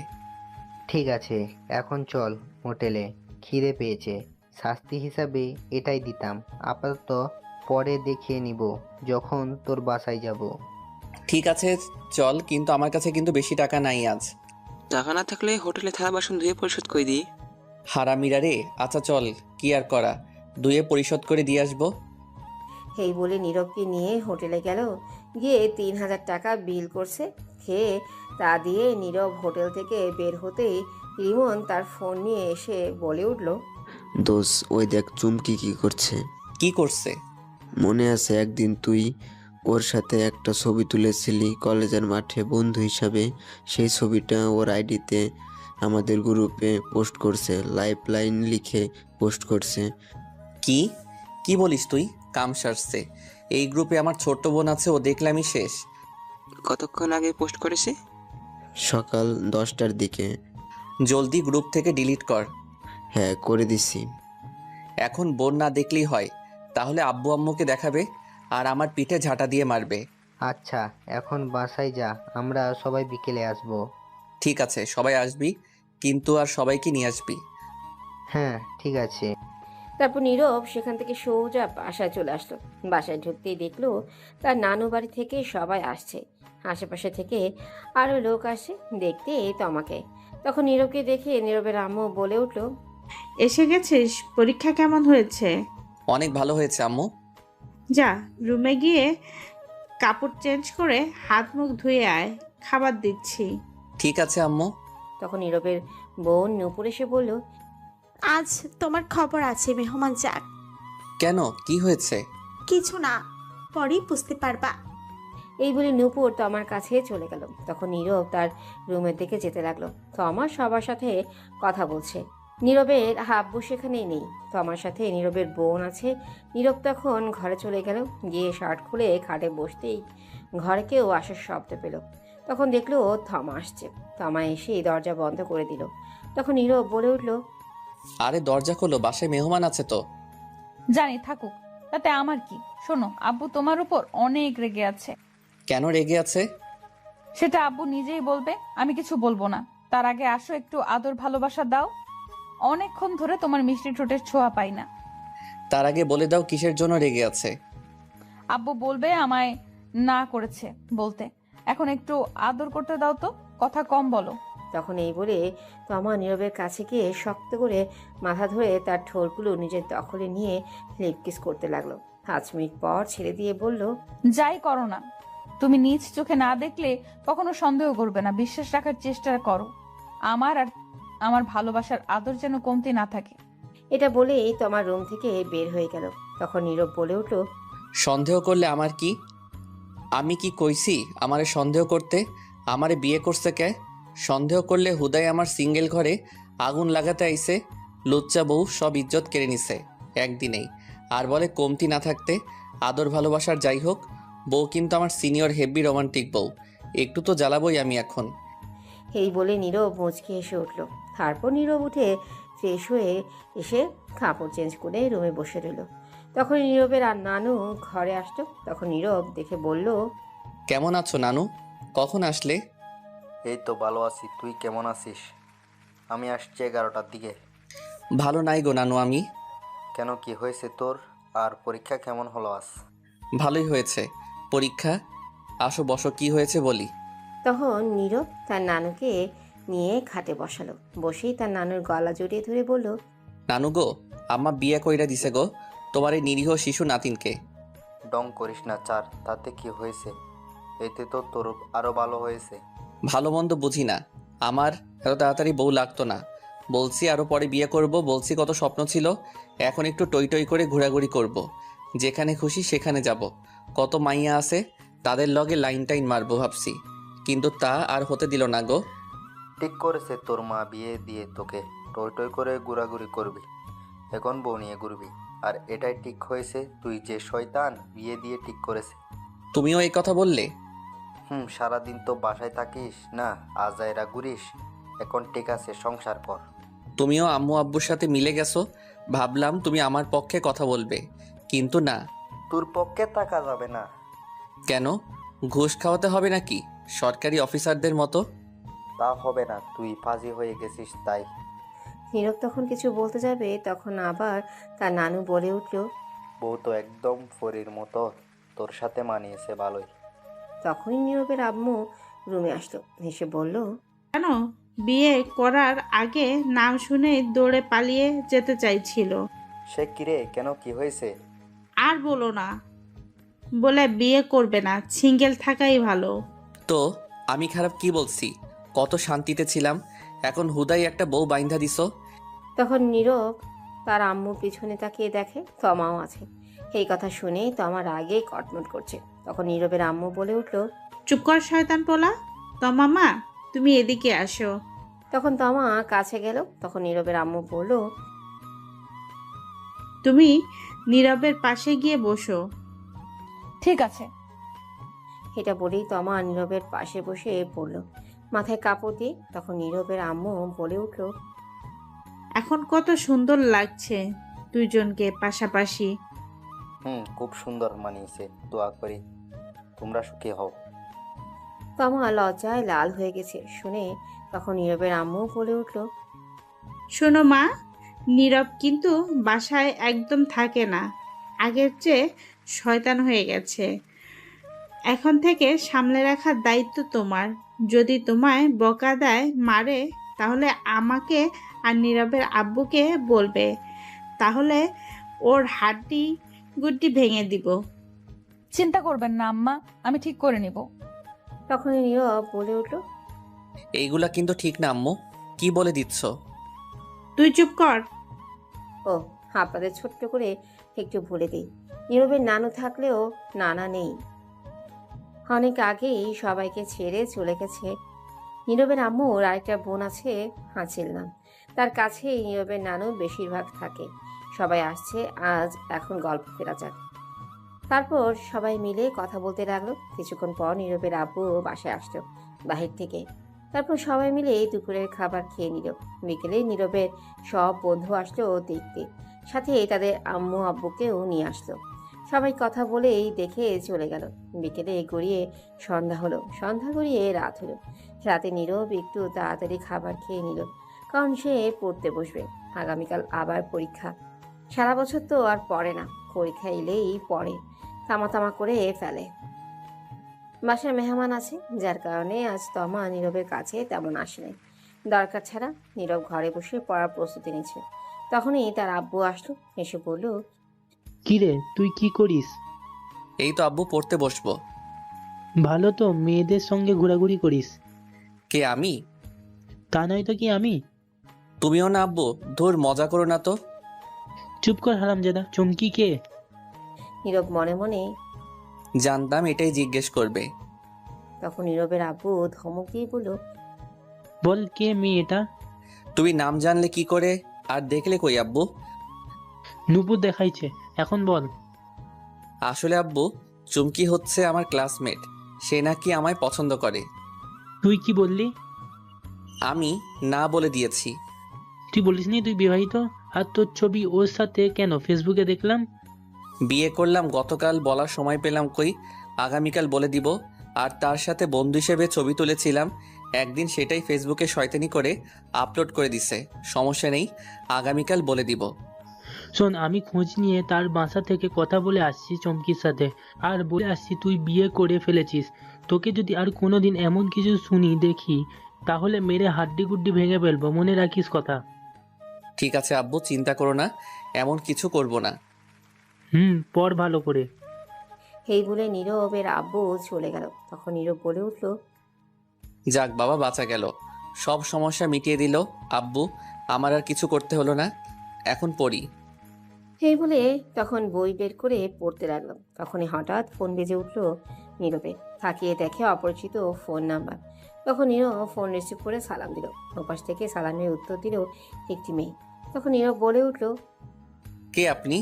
ঠিক আছে, এখন চল হোটেলে, খিদে পেয়েছে। শাস্তি হিসাবে এটাই দিতাম, আপাতত পরে দেখিয়ে নিব যখন তোর বাসায় যাব। ঠিক আছে চল, কিন্তু আমার কাছে কিন্তু বেশি টাকা নাই আজ। টাকা না থাকলে হোটেলে থালা বাসন ধুয়ে পরিশোধ করে দিই। হারামিরা রে। আচ্ছা চল, কি আর করা, ধুয়ে পরিশোধ করে দিয়ে আসবো। এই বলে নীরবকে নিয়ে হোটেলে গেল। গিয়ে 3,000 টাকা বিল করছে। খেয়ে তা দিয়ে নীরব হোটেল থেকে বের হতেই রিমন তার ফোন নিয়ে এসে বলে উঠল, দোষ, ওই দেখ চুমকি কি করছে। কি করছে? মনে আছে একদিন তুই ওর সাথে একটা ছবি তুলেছিলি কলেজের মাঠে বন্ধু হিসাবে? সেই ছবিটা ওর আইডিতে আমাদের গ্রুপে পোস্ট করছে, লাইফ লাইন লিখে পোস্ট করছে। কি কি বলিস তুই? কাম সারছে। এই গ্রুপে আমার ছোট্ট বোন আছে, ও দেখলামই শেষ। কতক্ষণ আগে পোস্ট করেছে? সকাল 10টার দিকে। জলদি গ্রুপ থেকে ডিলিট কর। হ্যাঁ, করে দিছি। এখন বোন না দেখলেই হয়, তাহলে আব্বু আম্মুকে দেখাবে আর আমার পিঠে ঝাঁটা দিয়ে মারবে। আচ্ছা, এখন বাসায় যা, আমরা সবাই বিকেলে আসব। ঠিক আছে, সবাই আসবি, কিন্তু আর সবাইকে নিয়ে আসবি। হ্যাঁ ঠিক আছে। তারপর নীরব সেখান থেকে সোজা বাসায় চলে আসলো। বাসায় ঢুকতেই দেখলো তার নানু বাড়ি থেকে সবাই আসছে। আশেপাশে থেকে আরও লোক আসে দেখতে তমাকে। তখন নীরবকে দেখে নীরবের আম্মু বলে উঠল, এসে গেছিস? পরীক্ষা কেমন হয়েছে? অনেক ভালো হয়েছে আম্মু। যা রুমে গিয়ে কাপড় চেঞ্জ করে হাত মুখ ধুয়ে আয়, খাবার দিচ্ছি। ঠিক আছে আম্মু। তখন নীরবের বোন নূপুর এসে বলল, আজ তোমার খবর আছে মেহমান যাক। কেন, কি হয়েছে? কিছু না, পরেই বুঝতে পারবা। এই বলে নূপুর তমার কাছে চলে গেল। তখন নীরব তার রুমের দিকে যেতে লাগলো। তমা সবার সাথে কথা বলছে। নীরবের আব্বু সেখানেই নেই। তমার সাথে নীরবের বোন আছে। নীরব তখন ঘরে চলে গেল। গিয়ে শার্ট খুলে খাটে বসতেই ঘরে কেউ আসার শব্দ পেল। তখন দেখলো থমা আসছে। তমা এসে দরজা বন্ধ করে দিল। তখন নীরব বলে উঠল, আরে দরজা খোলো, বাসায় মেহমান আছে তো। জানি, থাকুক, তাতে আমার কি। শোনো, আব্বু তোমার উপর অনেক রেগে আছে। কেন রেগে আছে? সেটা আব্বু নিজেই বলবে, আমি কিছু বলবো না। তার আগে আসো, একটু আদর ভালোবাসা দাও। অনেকক্ষণ ধরে তোমার মিষ্টি ঠোঁটের ছোঁয়া পাই না। তার আগে বলে দাও কিসের জন্য রেগে আছে। আব্বু বলবে আমায় না করেছে বলতে। এখন একটু আদর করতে দাও তো, কথা কম বলো। তখন এই বলে তমা নীরবের কাছে গিয়ে শক্ত করে মাথা ধরে তার ঠোঁটগুলো নিজের দখলে নিয়ে লিপ কিস করতে লাগলো। 5 মিনিট পর ছেড়ে দিয়ে বলল, যাই করো না, তুমি নিজ চোখে না দেখলে কখনো সন্দেহ করবে না। বিশ্বাস রাখার চেষ্টা করো, আমার আর আমার ভালোবাসার আদর যেন কমতে না থাকে। এটা বলেই তোমার রুম থেকে বের হয়ে গেল। তখন নীরব বলে উঠল, সন্দেহ করলে আমার কি? আমি কি কইছি আমারে সন্দেহ করতে? আমারে বিয়ে করছে কে? সন্দেহ করলে হুদাই আমার সিঙ্গেল ঘরে আগুন লাগাতে আইছে। লুচ্চা বউ সব ইজ্জত কেড়ে নিছে একদিনেই। আর বলে কমতি না থাকতে আদর ভালোবাসার। যাই হোক, বউ কিন্তু আমার সিনিয়র হেভি রোমান্টিক বউ, একটু তো জ্বালাবই আমি এখন। এই বলে নীরব মুচকি এসে উঠল। তারপর নীরব উঠে ফ্রেশ হয়ে এসে কাপড় চেঞ্জ করে রুমে বসে রইল। তখন নীরবের আর নানু ঘরে আসলো। তখন নীরব দেখে বলল, কেমন আছো নানু? কখন আসলে? এই তো ভালো আছি, তুই কেমন আছিস? আমি আসছি 11টার দিকে। ভালো নাই গো নানু আমি। কেন, কি হয়েছে তোর? আর পরীক্ষা কেমন হলো আজ? ভালোই হয়েছে পরীক্ষা। আসো বসো, কি হয়েছে বলি। তখন নীরব তার নানুকে নিয়ে খাটে বসালো। বসেই তার নানুর গলা জড়িয়ে ধরে বলল, নানু গো, আম্মা বিয়ে কইরা দিছে গো তোমার এই নিরীহ শিশু নাতিনকে। ডং করিস না চার, তাতে কি হয়েছে? এতে তো তোর আরো ভালো হয়েছে। ভালো মন্দ বুঝি না, আমার এত তাড়াতাড়ি বউ লাগতো না। বলছি আরো পরে বিয়ে করব, বলছি কত স্বপ্ন ছিল। এখন একটু টই টই করে ঘোরাঘুরি করব, যেখানে খুশি সেখানে যাব। কত মাইয়া আছে, তাদের লগে লাইন টাইন মারবো ভাবছি, কিন্তু তা আর হতে দিল না গো। ঠিক করেছে তোর মা বিয়ে দিয়ে তোকে। টই টই করে ঘোরাঘুরি করবি, এখন বউ নিয়ে ঘুরবি। আর এটাই ঠিক হয়েছে, তুই যে শয়তান বিয়ে দিয়ে ঠিক করেছে। তুমিও এই কথা বললে? সারাদিন তো বাসায় থাকিস না, আজাইরা ঘুরিস। এখন ঠিক আছে, সংসার কর। তুমিও আম্মু আব্বুর সাথে মিলে গেছো, ভাবলাম তুমি আমার পক্ষে কথা বলবে, কিন্তু না। তোর পক্ষে টাকা যাবে না। কেন? ঘুষ খাওয়াতে হবে নাকি সরকারি অফিসারদের মতো? তা হবে না, তুই ফাজি হয়ে গেছিস তাই। নীরব তখন কিছু বলতে যাবে, তখন আবার তার নানু বলে উঠল, বউ তো একদম পরীর মতো, তোর সাথে মানিয়েছে ভালোই। তখনই নীরবের আম্মু রুমে আসলো, হেসে বলল, কেন? বিয়ে করার আগে নাম শুনে দৌড়ে পালিয়ে যেতে চাইছিল। সে কিরে, কেন, কি হয়েছে? আর বলো না, বলে বিয়ে করবে না, সিঙ্গেল থাকাই ভালো। তো আমি খারাপ কি বলছি? কত শান্তিতে ছিলাম, এখন হুদাই একটা বউ বাইন্ধা দিছো। তখন নীরব তার আম্মুর পিছনে তাকিয়ে দেখে তমাও আছে। এই কথা শুনে তমার আগেই কটমট করছে। তখন নীরবের আম্মু বলে উঠল, চুপ কর শয়তান পোলা, তমামা তুমি এদিকে আসো। তখন তমা কাছে গেল। তখন নীরবের আম্মু বলল, তুমি নীরবের পাশে গিয়ে বসো। ঠিক আছে। এটা বলেই তমা নীরবের পাশে বসে পড়ল, মাথায় কাপড় দিয়ে। তখন নীরবের আম্মু বলে উঠল, এখন কত সুন্দর লাগছে দুইজনকে পাশাপাশি। খুব সুন্দর মানিয়েছে, দোয়া করি তোমরা সুখী হও। তমা লজ্জায় লাল হয়ে গেছে শুনে। তখন নীরবের আম্মু বলে উঠল, শোনো মা, নীরব কিন্তু বাসায় একদম থাকে না, আগের চেয়ে শয়তান হয়ে গেছে। এখন থেকে সামলে রাখার দায়িত্ব তোমার। যদি তোমায় বকা দেয়, মারে, তাহলে আমাকে আর নীরবের আব্বুকে বলবে, তাহলে ওর হাড্ডি গুড্ডি ভেঙে দিব। চিন্তা করবেন না আম্মা, আমি ঠিক করে নিব। তখনই নীরব বলে উঠল, এইগুলা কিন্তু ঠিক না আম্মু, কি বলে দিচ্ছ? তুই চুপ কর। ও আপনাদের ছোট্ট করে একটু বলে দিই, নীরবের নানু থাকলেও নানা নেই, অনেক আগেই সবাইকে ছেড়ে চলে গেছে। নীরবের আম্মুর আরেকটা বোন আছে হাঁচিল নাম, তার কাছেই নীরবের নানু বেশিরভাগ থাকে। সবাই আসছে আজ, এখন গল্প ফেরা যাক। তারপর সবাই মিলে কথা বলতে লাগলো। কিছুক্ষণ পর নীরবের আব্বু বাসায় আসলো বাহির থেকে। তারপর সবাই মিলে দুপুরের খাবার খেয়ে নিল। বিকেলে নীরবের সব বন্ধু আসলো দেখতে, সাথে তাদের আম্মু আব্বুকেও নিয়ে আসলো। সবাই কথা বলেই দেখে চলে গেল। বিকেলে গড়িয়ে সন্ধ্যা হলো, সন্ধ্যা গড়িয়ে রাত হলো। রাতে নীরব একটু তাড়াতাড়ি খাবার খেয়ে নিল, কারণ সে পড়তে বসবে। আগামীকাল আবার পরীক্ষা। সারা বছর তো আর পড়ে না, পরীক্ষা এলেই পড়ে, তামা তামা করে ফেলে। বাসায় মেহমান আছে, যার কারণে আজ তমা নীরবের কাছে তেমন আসে নাই। দরকার ছাড়া নীরব ঘরে বসে পড়ার প্রস্তুতি নিচ্ছে। তখনই তার আব্বু আসলো, এসে বলল, কিরে তুই কি করিস? এই তো আব্বু, পড়তে বসবো। ভালো তো, মেয়েদের সঙ্গে ঘোরাঘুরি করিস। কে, আমি? তা নয় তো কি আমি? তুমিও না আব্বু, ধুর মজা করো না তো। চুপ কর হারামজাদা। চমকি কে? নীরব মনে মনে জানতাম এটাই জিজ্ঞেস করবে। তখন নীরবের আব্বু ধমক দিয়ে বলল, বল কে মেয়েটা? তুমি নাম জানলে কি করে আর দেখলে কই আব্বু? নুপুর দেখাইছে, এখন বল। আসলে আব্বু, চুমকি হচ্ছে আমার ক্লাসমেট, সে নাকি আমায় পছন্দ করে। তুই কি বললি? আমি না বলে দিয়েছি। তুই বলিসনি তুই বিবাহিত? আর তোর ছবি ওর সাথে কেন ফেসবুকে দেখলাম? বিয়ে করলাম গতকাল, বলার সময় পেলাম কই। আগামীকাল বলে দিব। আর তার সাথে বন্ধু হিসেবে ছবি তুলেছিলাম একদিন, সেটাই ফেসবুকে শয়তানি করে আপলোড করে দিছে। সমস্যা নেই, আগামীকাল বলে দিব। শোন, আমি খোঁজ নিয়ে তার বাসা থেকে কথা বলে আসছি চমকির সাথে, আর বলে আসছি তুই বিয়ে করে ফেলেছিস। তোকে যদি আর কোনোদিন এমন কিছু শুনি দেখি, তাহলে মেরে হাড্ডি গুড্ডি ভেঙে ফেলবো, মনে রাখিস কথা। ঠিক আছে আব্বু, চিন্তা করো না, এমন কিছু করব না। পড় ভালো করে। এই বলে নীরবের আব্বু চলে গেল। তখন নীরব বলে উঠল, যাক বাবা, বাঁচা গেল, সব সমস্যা মিটিয়ে দিল আব্বু, আমার আর কিছু করতে হলো না, এখন পড়ি। এই বলে তখন বই বের করে পড়তে লাগলো। তখনই হঠাৎ ফোন বেজে উঠল নীরবে। তাকিয়ে দেখে অপরিচিত ফোন নাম্বার। তখন নীরব ফোন রিসিভ করে সালাম দিল। ওপাশ থেকে সালামের উত্তর দিল একটি মেয়ে। তখন নীরব বলে উঠল, কে আপনি?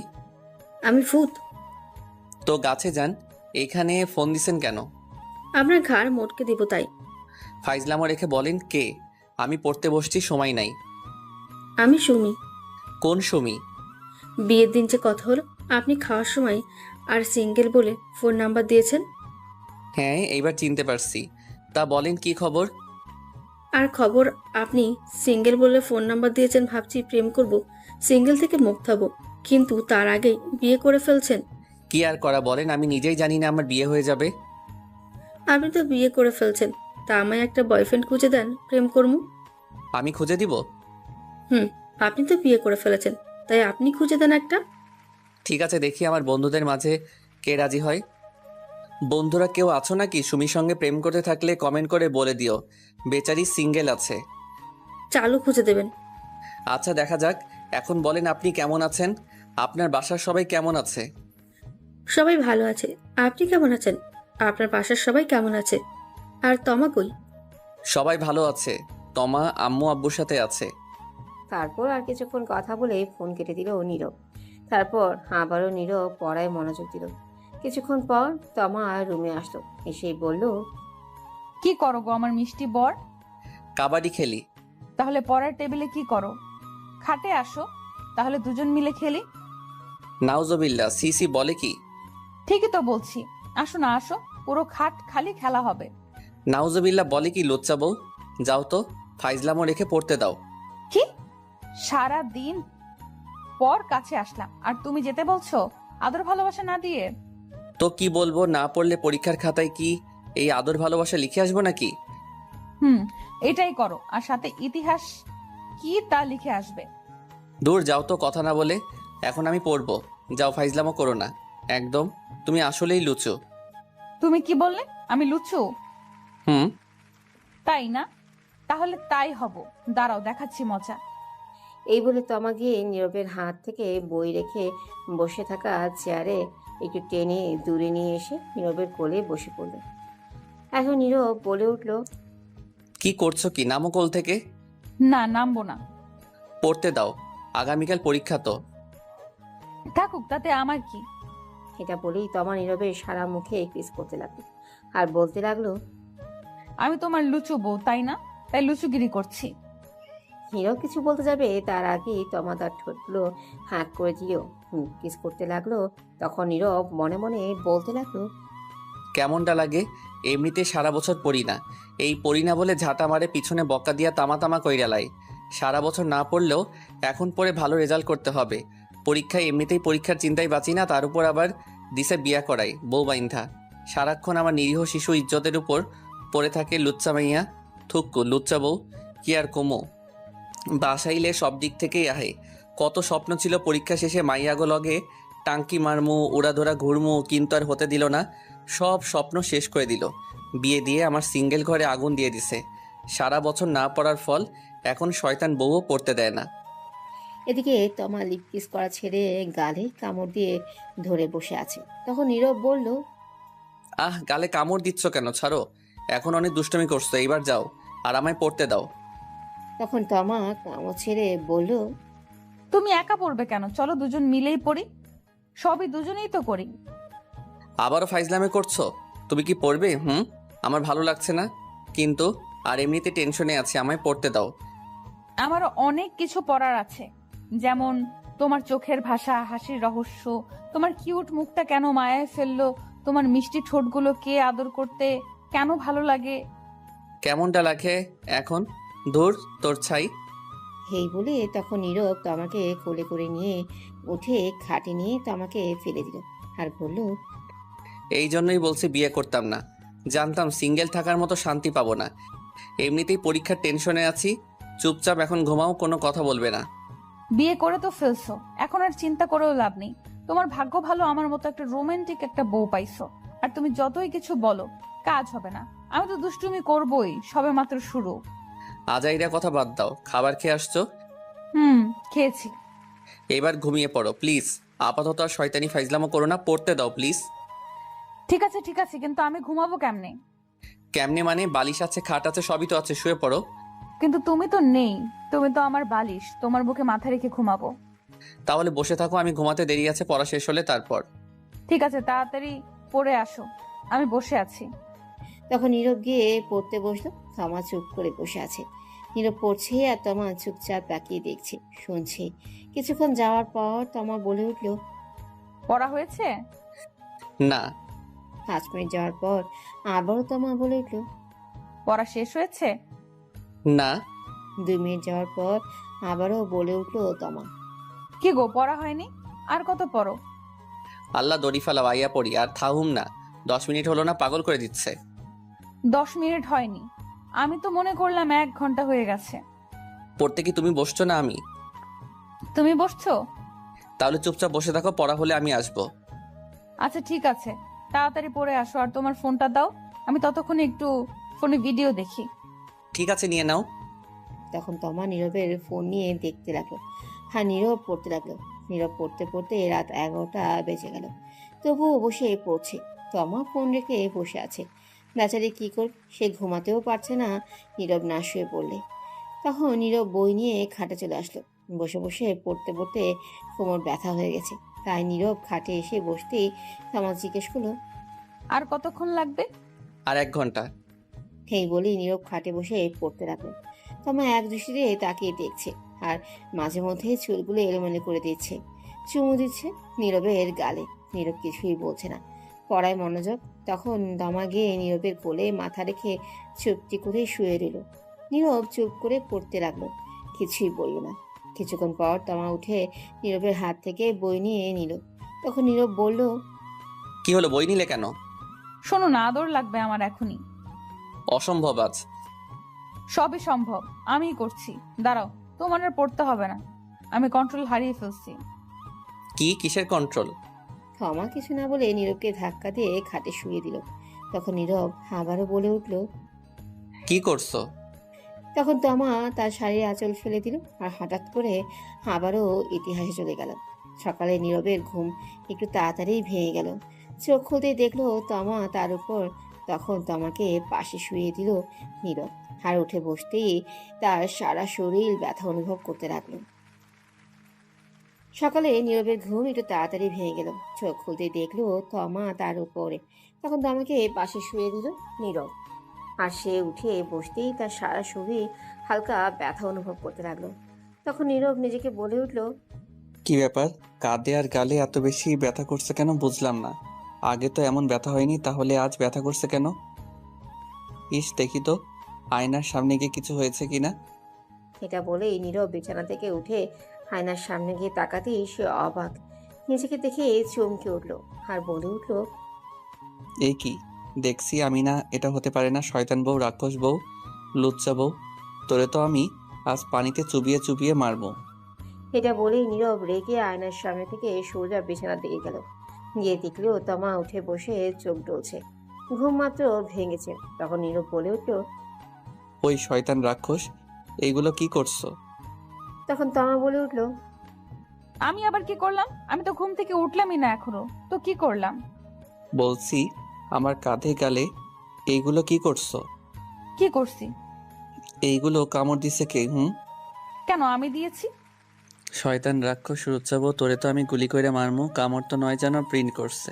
আমি ভূত? তো গাছে যান, এখানে ফোন দিছেন কেন? আপনার ঘাড় মোটকে দিব তাই। ফাইজলামো রেখে বলেন কে? আমি পড়তে বসছি, সময় নাই। আমি সুমি। কোন সুমি? বিয়ের দিন যে কথা হলো, আপনি খাওয়ার সময় আর সিঙ্গেল বলে ফোন নাম্বার দিয়েছেন। হ্যাঁ, এইবার চিনতে পারছি। তা বলেন কি খবর? আর খবর, আপনি সিঙ্গেল বলে ফোন নাম্বার দিয়েছেন ভাবছি প্রেম করব, সিঙ্গেল থেকে মুক্ত হব, কিন্তু তার আগেই বিয়ে করে ফেলছেন। কি আর করা বলেন, আমি নিজেই জানি না আমার বিয়ে হয়ে যাবে। আপনি তো বিয়ে করে ফেলছেন, তা আমায় একটা বয়ফ্রেন্ড খুঁজে দেন, প্রেম করবো। আমি খুঁজে দিব? আপনি তো বিয়ে করে ফেলেছেন, তাই আপনি খুঁজে দেন একটা। ঠিক আছে, দেখি আমার বন্ধুদের মাঝে কে রাজি হয়। বন্ধুরা কেউ আছো নাকি সুমির সঙ্গে প্রেম করতে থাকলে কমেন্ট করে বলে দিও, বেচারি সিঙ্গেল আছে। চালু খুঁজে দেবেন। আচ্ছা, দেখা যাক। এখন বলেন আপনি কেমন আছেন? আপনার বাসার সবাই কেমন আছে? সবাই ভালো আছে। আপনি কেমন আছেন? আপনার বাসার সবাই কেমন আছে? আর তমা কই? সবাই ভালো আছে। তমা আম্মু আব্বুর সাথে আছে। তারপর আর কিছুক্ষণ কথা বলে ফোন কেটে দিল নীরব। তারপর আবারও নীরব পড়ায় মনোযোগ দিল। কিছুক্ষণ পর তমা রুমে আসলো, এসেই বলল, কি করো গো আমার মিষ্টি বর? কাবাডি খেলি। তাহলে পড়ার টেবিলে কি করো? খাটে আসো, তাহলে দুজন মিলে খেলি। নাউজুবিল্লাহ, সিসি বলে কি? ঠিকই তো বলছি, আসো না আসো, পুরো খাট খালি খেলা হবে। নাউজুবিল্লাহ বলে কি লুচ্চা বউ? যাও তো, ফাইজলামো রেখে পড়তে দাও। কি? সারা দিন পর কাছে আসলাম আর তুমি যেতে বলছো আদর ভালোবাসা না দিয়ে? তো কি বলবো, না পড়লে পরীক্ষার খাতায় কি এই আদর ভালোবাসা লিখে আসবো নাকি? এটাই করো, আর সাথে ইতিহাস কি তা লিখে আসবে। দূর যাও তো, কথা না বলে। এখন আমি পড়বো, যাও, ফাইজলামো করো না একদম। তুমি আসলেই লুচো। তুমি কি বললে? আমি লুচু? হুম। তাই না? তাহলে তাই হব, দাঁড়াও দেখাচ্ছি মজা। এই বলে তমা গিয়ে নীরবের হাত থেকে বই রেখে বসে থাকা চেয়ারে একটু টেনে দূরে নিয়ে এসে নীরবের কোলে বসে পড়ল। এখন নীরব বলে উঠল, কি করছো কি? নামো কোল থেকে। না, নামবো না। পড়তে দাও, আগামীকাল পরীক্ষা তো। থাকুক, তাতে আমার কি। এটা বলেই তমা নীরবের সারা মুখে কিস করতে লাগলো আর বলতে লাগলো, আমি তোমার লুচু বউ, তাই না? তাই লুচুগিরি করছি। নীরব কিছু বলতে যাবে তার আগেই তমা তার ঠোঁটগুলো হাঁক করে দিল, কিস করতে লাগলো। তখন নীরব মনে মনে বলতে লাগলো, কেমনটা লাগে? এমনিতে সারা বছর পড়ি না, এই পড়ি না বলে ঝাঁটা মারে পিছনে বকা দিয়া তামা তামা কইরা লাই। সারা বছর না পড়লেও এখন পড়ে ভালো রেজাল্ট করতে হবে। পরীক্ষায় এমনিতেই পরীক্ষার চিন্তায় বাঁচি না, তার উপর আবার দিশে বিয়া করাই বউ বাইন্ধা। সারাক্ষণ আমার নিরীহ শিশু ইজ্জতের উপর পড়ে থাকে লুচ্চা মাইয়া। থুক্কু লুচ্চা বউ, কি আর কমো। বাসাইলে সব দিক থেকেই আহে। কত স্বপ্ন ছিল পরীক্ষা শেষে মাইয়াগো লগে টাঙ্কি মারমু, উড়াধরা ঘুরমু, কিন্তু আর হতে দিল না। সব স্বপ্ন শেষ করে দিল। বিয়ে দিয়ে আমার সিঙ্গেল ঘরে আগুন দিয়ে দিছে। সারা বছর না পড়ার ফল এখন শয়তান বউও পড়তে দেয় না। এদিকে তমা লিপ কিস করা ছেড়ে গালে কামড় দিয়ে ধরে বসে আছে। তখন নীরব বলল, গালে কামড় দিচ্ছ কেন? ছাড়ো, এখন অনেক দুষ্টুমি করছো, এইবার যাও আর আমায় পড়তে দাও। তখন তমা কামড় ছেড়ে বলল, তুমি একা পড়বে কেন? চলো দুজন মিলেই পড়ি, সবই দুজনেই তো করি। আবারও ফাইজলামে করছো? তুমি কি পড়বে? আমার ভালো লাগছে না কিন্তু, আর এমনিতে টেনশনে আছি, আমায় পড়তে দাও। আমারও অনেক কিছু পড়ার আছে, যেমন তোমার চোখের ভাষা, হাসির রহস্য, তোমার কিউট মুখটা কেন মায়ায় ফেললো, তোমার মিষ্টি ঠোঁটগুলো কে আদর করতে কেন ভালো লাগে। কেমনটা লাগে এখন? ধুর তোর ছাই। এই বলে তখন নীরব তমাকে কোলে করে নিয়ে উঠে খাটে নিয়ে তমাকে ফেলে দিল আর বলল, এই জন্যই বলছি বিয়ে করতাম না, জানতাম সিঙ্গেল থাকার মতো শান্তি পাবো না। এমনিতেই পরীক্ষার টেনশনে আছি, চুপচাপ এখন ঘুমাও, কোনো কথা বলবে না। বিয়ে করে তো ফেলছো, এখন আর চিন্তা করেও লাভ নেই। তোমার ভাগ্য ভালো আমার মতো একটা রোমান্টিক একটা বউ পাইছো। আর তুমি যতই কিছু বলো কাজ হবে না। আমি তো দুষ্টুমি করবই, সবে মাত্র শুরু। আজাইরা কথা বাদ দাও, খাবার খেয়ে আসছো? খেয়েছি। এবার ঘুমিয়ে পড়ো প্লিজ, আপাতত আর শয়তানি ফাইজলামো করো না, পড়তে দাও প্লিজ। ঠিক আছে ঠিক আছে, কিন্তু আমি ঘুমাবো কেমনে? কেমনে মানে? বালিশ আছে, খাট আছে, সবই তো আছে, শুয়ে পড়ো। কিন্তু তুমি তো নেই, তুমি তো আমার বালিশ, তোমার বুকে মাথা রেখে ঘুমাবো। তাহলে বসে থাকো, আমি ঘুমাতে দেরি আছে, পড়া শেষ হলে তারপর। ঠিক আছে, তাড়াতাড়ি পড়ে আসো, আমি বসে আছি। তখন নীরব গিয়ে পড়তে বসলো। তমা চুপ করে বসে আছে। নীরব পড়ছে আর তমা চুপচাপ তাকিয়ে দেখছে, শুনছে। কিছুক্ষণ যাওয়ার পর তমা বলে উঠল, পড়া হয়েছে? না। 5 মিনিট যাওয়ার পর আবারও তমা বলে উঠল, পড়া শেষ হয়েছে? না। 2 মিনিট যাওয়ার পর আবারও বলে উঠল তমা। কি গো, পড়া হয়নি? আর কত পড়ো? আল্লাহ দড়ি ফেলা, আইয়া পড়ি আর থাহুম না। 10 মিনিট হলো না, পাগল করে দিচ্ছে। 10 মিনিট হয়নি, আমি তো মনে করলাম 1 ঘন্টা হয়ে গেছে। পড়তে কি তুমি বসছো না আমি? তুমি বসছো? তাহলে চুপচাপ বসে থাকো, পড়া হলে আমি আসবো। আচ্ছা ঠিক আছে, তাড়াতাড়ি পড়ে আসো। আর তোমার ফোনটা দাও, আমি ততক্ষণে একটু ফোনে ভিডিও দেখি। ঠিক আছে, নিয়ে নাও। তখন তমা নীরবের ফোন নিয়ে দেখতে লাগলো। হ্যাঁ, নীরব পড়তে লাগলো। নীরব পড়তে পড়তে রাত 11টা বেজে গেল, তবুও বসে পড়ছে। তমা ফোন রেখে বসে আছে। বেচারি কি করবে, সে ঘুমাতেও পারছে না নীরব না শুয়ে পড়লে। তখন নীরব বই নিয়ে খাটে চলে আসলো। বসে বসে পড়তে পড়তে কোমর ব্যথা হয়ে গেছে, তাই নীরব খাটে এসে বসতেই তমা জিজ্ঞেস করলো, আর কতক্ষণ লাগবে? আর 1 ঘন্টা। এই বলেই নীরব খাটে বসে পড়তে লাগলো। তমা এক দৃষ্টিতে তাকিয়ে দেখছে আর মাঝে মধ্যে চুলগুলো এলোমেলো করে দিচ্ছে, চুমু দিচ্ছে নীরবের গালে। নীরব কিছুই বলছে না, পড়ায় মনোযোগ। তখন তমা গিয়ে নীরবের কোলে মাথা রেখে চুপটি করে শুয়ে রইল। নীরব চুপ করে পড়তে লাগলো, কিছুই বলল না। কিছুক্ষণ পর তমা উঠে নীরবের হাত থেকে বই নিয়ে নিল। তখন নীরব বলল, কি হলো, বই নিলে কেন? শোনো না, আদর লাগবে আমার এখনই। অসম্ভব আজ। সবই সম্ভব, আমিই করছি। দাঁড়াও, তোমার আর পড়তে হবে না, আমি কন্ট্রোল হারিয়ে ফেলছি। কিসের কন্ট্রোল? তমা কিছু না বলে নীরবকে ধাক্কা দিয়ে খাটে শুয়ে দিল। তখন নীরব আবারও বলে উঠল, কি করছো? তখন তমা তার শাড়ির আঁচল ফেলে দিল আর হঠাৎ করে আবারও ইতিহাসে চলে গেল। সকালে নীরবের ঘুম একটু তাড়াতাড়ি ভেঙে গেল। চোখ খুলতেই দেখলো তমা তার উপর। তখন তমাকে পাশে শুয়ে দিল নীরব, আর উঠে বসতেই তার সারা শরীর ব্যথা অনুভব করতে লাগলো। সকালে নীরবের ঘুম একটু তাড়াতাড়ি ভেঙে গেল। চোখ খুলতেই দেখলো তমা তার উপরে। তখন তমাকে পাশে শুয়ে দিল নীরব, আর সে উঠে বসতেই তার সারা শরীর হালকা ব্যথা অনুভব করতে লাগলো। তখন নীরব নিজেকে বলে উঠল, কি ব্যাপার, কাঁধে আর গালে এত বেশি ব্যথা করছে কেন বুঝলাম না। আগে তো এমন ব্যথা হয়নি, তাহলে আজ ব্যথা করছে কেন? ইস, দেখি তো আয়নার সামনে গিয়ে কিছু হয়েছে কিনা। এটা বলেই নীরব বিছানা থেকে উঠে আয়নার সামনে গিয়ে তাকাতেই সে অবাক। নিজেকে দেখে চমকে উঠল আর বলে উঠল, এই কি দেখছি আমি? না, এটা হতে পারে না। শয়তান বউ, রাক্ষস বউ, লুচ্চা বউ, তোরে তো আমি আজ পানিতে চুবিয়ে চুবিয়ে মারবো। এটা বলেই নীরব রেগে আয়নার সামনে থেকে সোজা বিছানার দিকে গেল। গিয়ে দেখলেও তমা উঠে বসে চোখ ডলছে, ঘুম মাত্র ভেঙেছে। তখন নীরব বলে উঠল, ওই শয়তান রাক্ষস, এইগুলো কি করছো? তখন তমা বলে উঠল, আমি আবার কি করলাম? আমি তো ঘুম থেকে উঠলামই না এখনো, তো কি করলাম? বলছি আমার কাঁধে গালে এইগুলো কি করছো? কি করছি? এইগুলো কামড় দিছে কে? কেন, আমি দিয়েছি? শয়তান রাক্ষস রুচ্চাবো, তোরে তো আমি গুলি করে মারমু। কামড় তো নয়, যেন প্রিন্ট করছে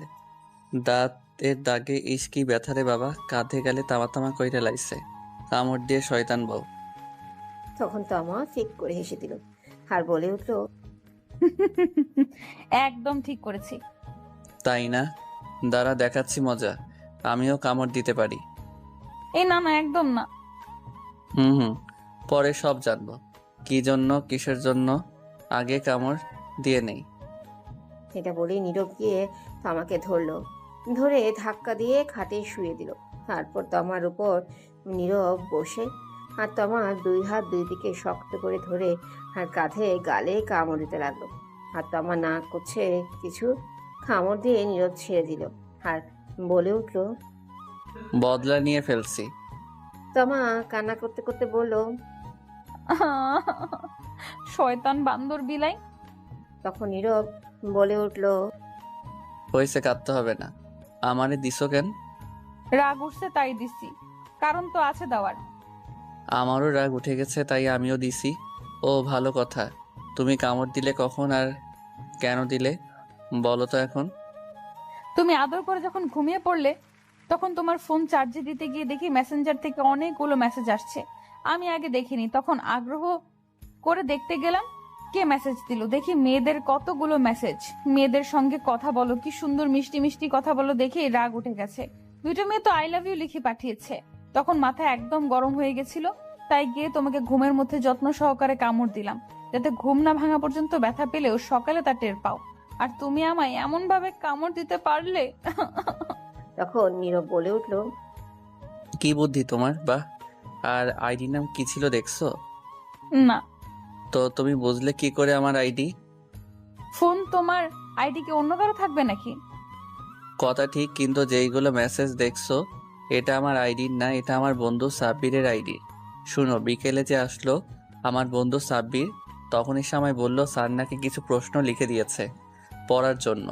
দাঁতের দাগে। ইস কি ব্যথা রে বাবা, কাঁধে গেলে তামা তামা কইরে লাইছে কামড় দিয়ে শয়তান বউ। তখন তমা ফিক করে হেসে দিল আর বলে উঠল, একদম ঠিক করেছি। তাই না? দাঁড়া দেখাচ্ছি মজা, আমিও কামড় দিতে পারি। এই না না, একদম না। পরে সব জানবো, কি জন্য কিসের জন্য, আগে কামড় দিয়ে নেই। এটা বলেই নীরব গিয়ে তমাকে ধরলো, ধরে ধাক্কা দিয়ে খাটে শুয়ে দিল। তারপর তমার উপর নীরব বসে আর তমা 2 হাত 2 দিকে শক্ত করে ধরে আর কাঁধে গালে কামড় দিতে লাগলো। আর তমা না করছে কিছু, কামড় দিয়ে নীরব ছেড়ে দিল আর বলে উঠল, বদলা নিয়ে ফেলছি। তমা কান্না করতে করতে বলল, শয়তান বান্দর বিলাই। তখন নীরব বলে উঠল, হয়েছে, কাঁদতে হবে না। আমারে দিছো কেন? রাগ উঠছে তাই দিছি, কারণ তো আছে দেওয়ার। আমারও রাগ উঠে গেছে তাই আমিও দিছি। ও ভালো কথা, তুমি কামড় দিলে কখন আর কেন দিলে বলো তো এখন? তুমি আদর করে যখন ঘুমিয়ে পড়লে তখন তোমার ফোন চার্জে দিতে গিয়ে দেখি মেসেঞ্জার থেকে অনেকগুলো মেসেজ আসছে। আমি আগে দেখিনি, তখন আগ্রহ করে দেখতে গেলাম কে মেসেজ দিল। দেখি মেয়েদের কতগুলো মেসেজ। মেয়েদের সঙ্গে কথা বলো, কি সুন্দর মিষ্টি মিষ্টি কথা বলো দেখে রাগ উঠে গেছে। দুটো মেয়ে তো আই লাভ ইউ লিখে পাঠিয়েছে। তখন মাথা একদম গরম হয়ে গেছিল, তাই গিয়ে তোমাকে ঘুমের মধ্যে যত্ন সহকারে কামড় দিলাম, যাতে ঘুম না ভাঙা পর্যন্ত ব্যথা পেলেও সকালে তা টের পাও। আর তুমি আমায় এমন ভাবে কামড় দিতে পারলে। তখন নীরব বলে উঠল, কি বুদ্ধি তোমার! বাহ! আর আইডি নাম কি ছিল দেখছো? না। তো তুমি বুঝলে কি করে আমার আইডি? ফোন তোমার আইডি কি অন্য কারো থাকবে নাকি? কথা ঠিক, কিন্তু যেইগুলো মেসেজ দেখছো এটা আমার আইডি না, এটা আমার বন্ধু সাব্বিরের আইডি। শুনো, বিকেলে যে আসলো আমার বন্ধু সাব্বির, তখনই আমায় বলল স্যার নাকি কিছু প্রশ্ন লিখে দিয়েছে পড়ার জন্য,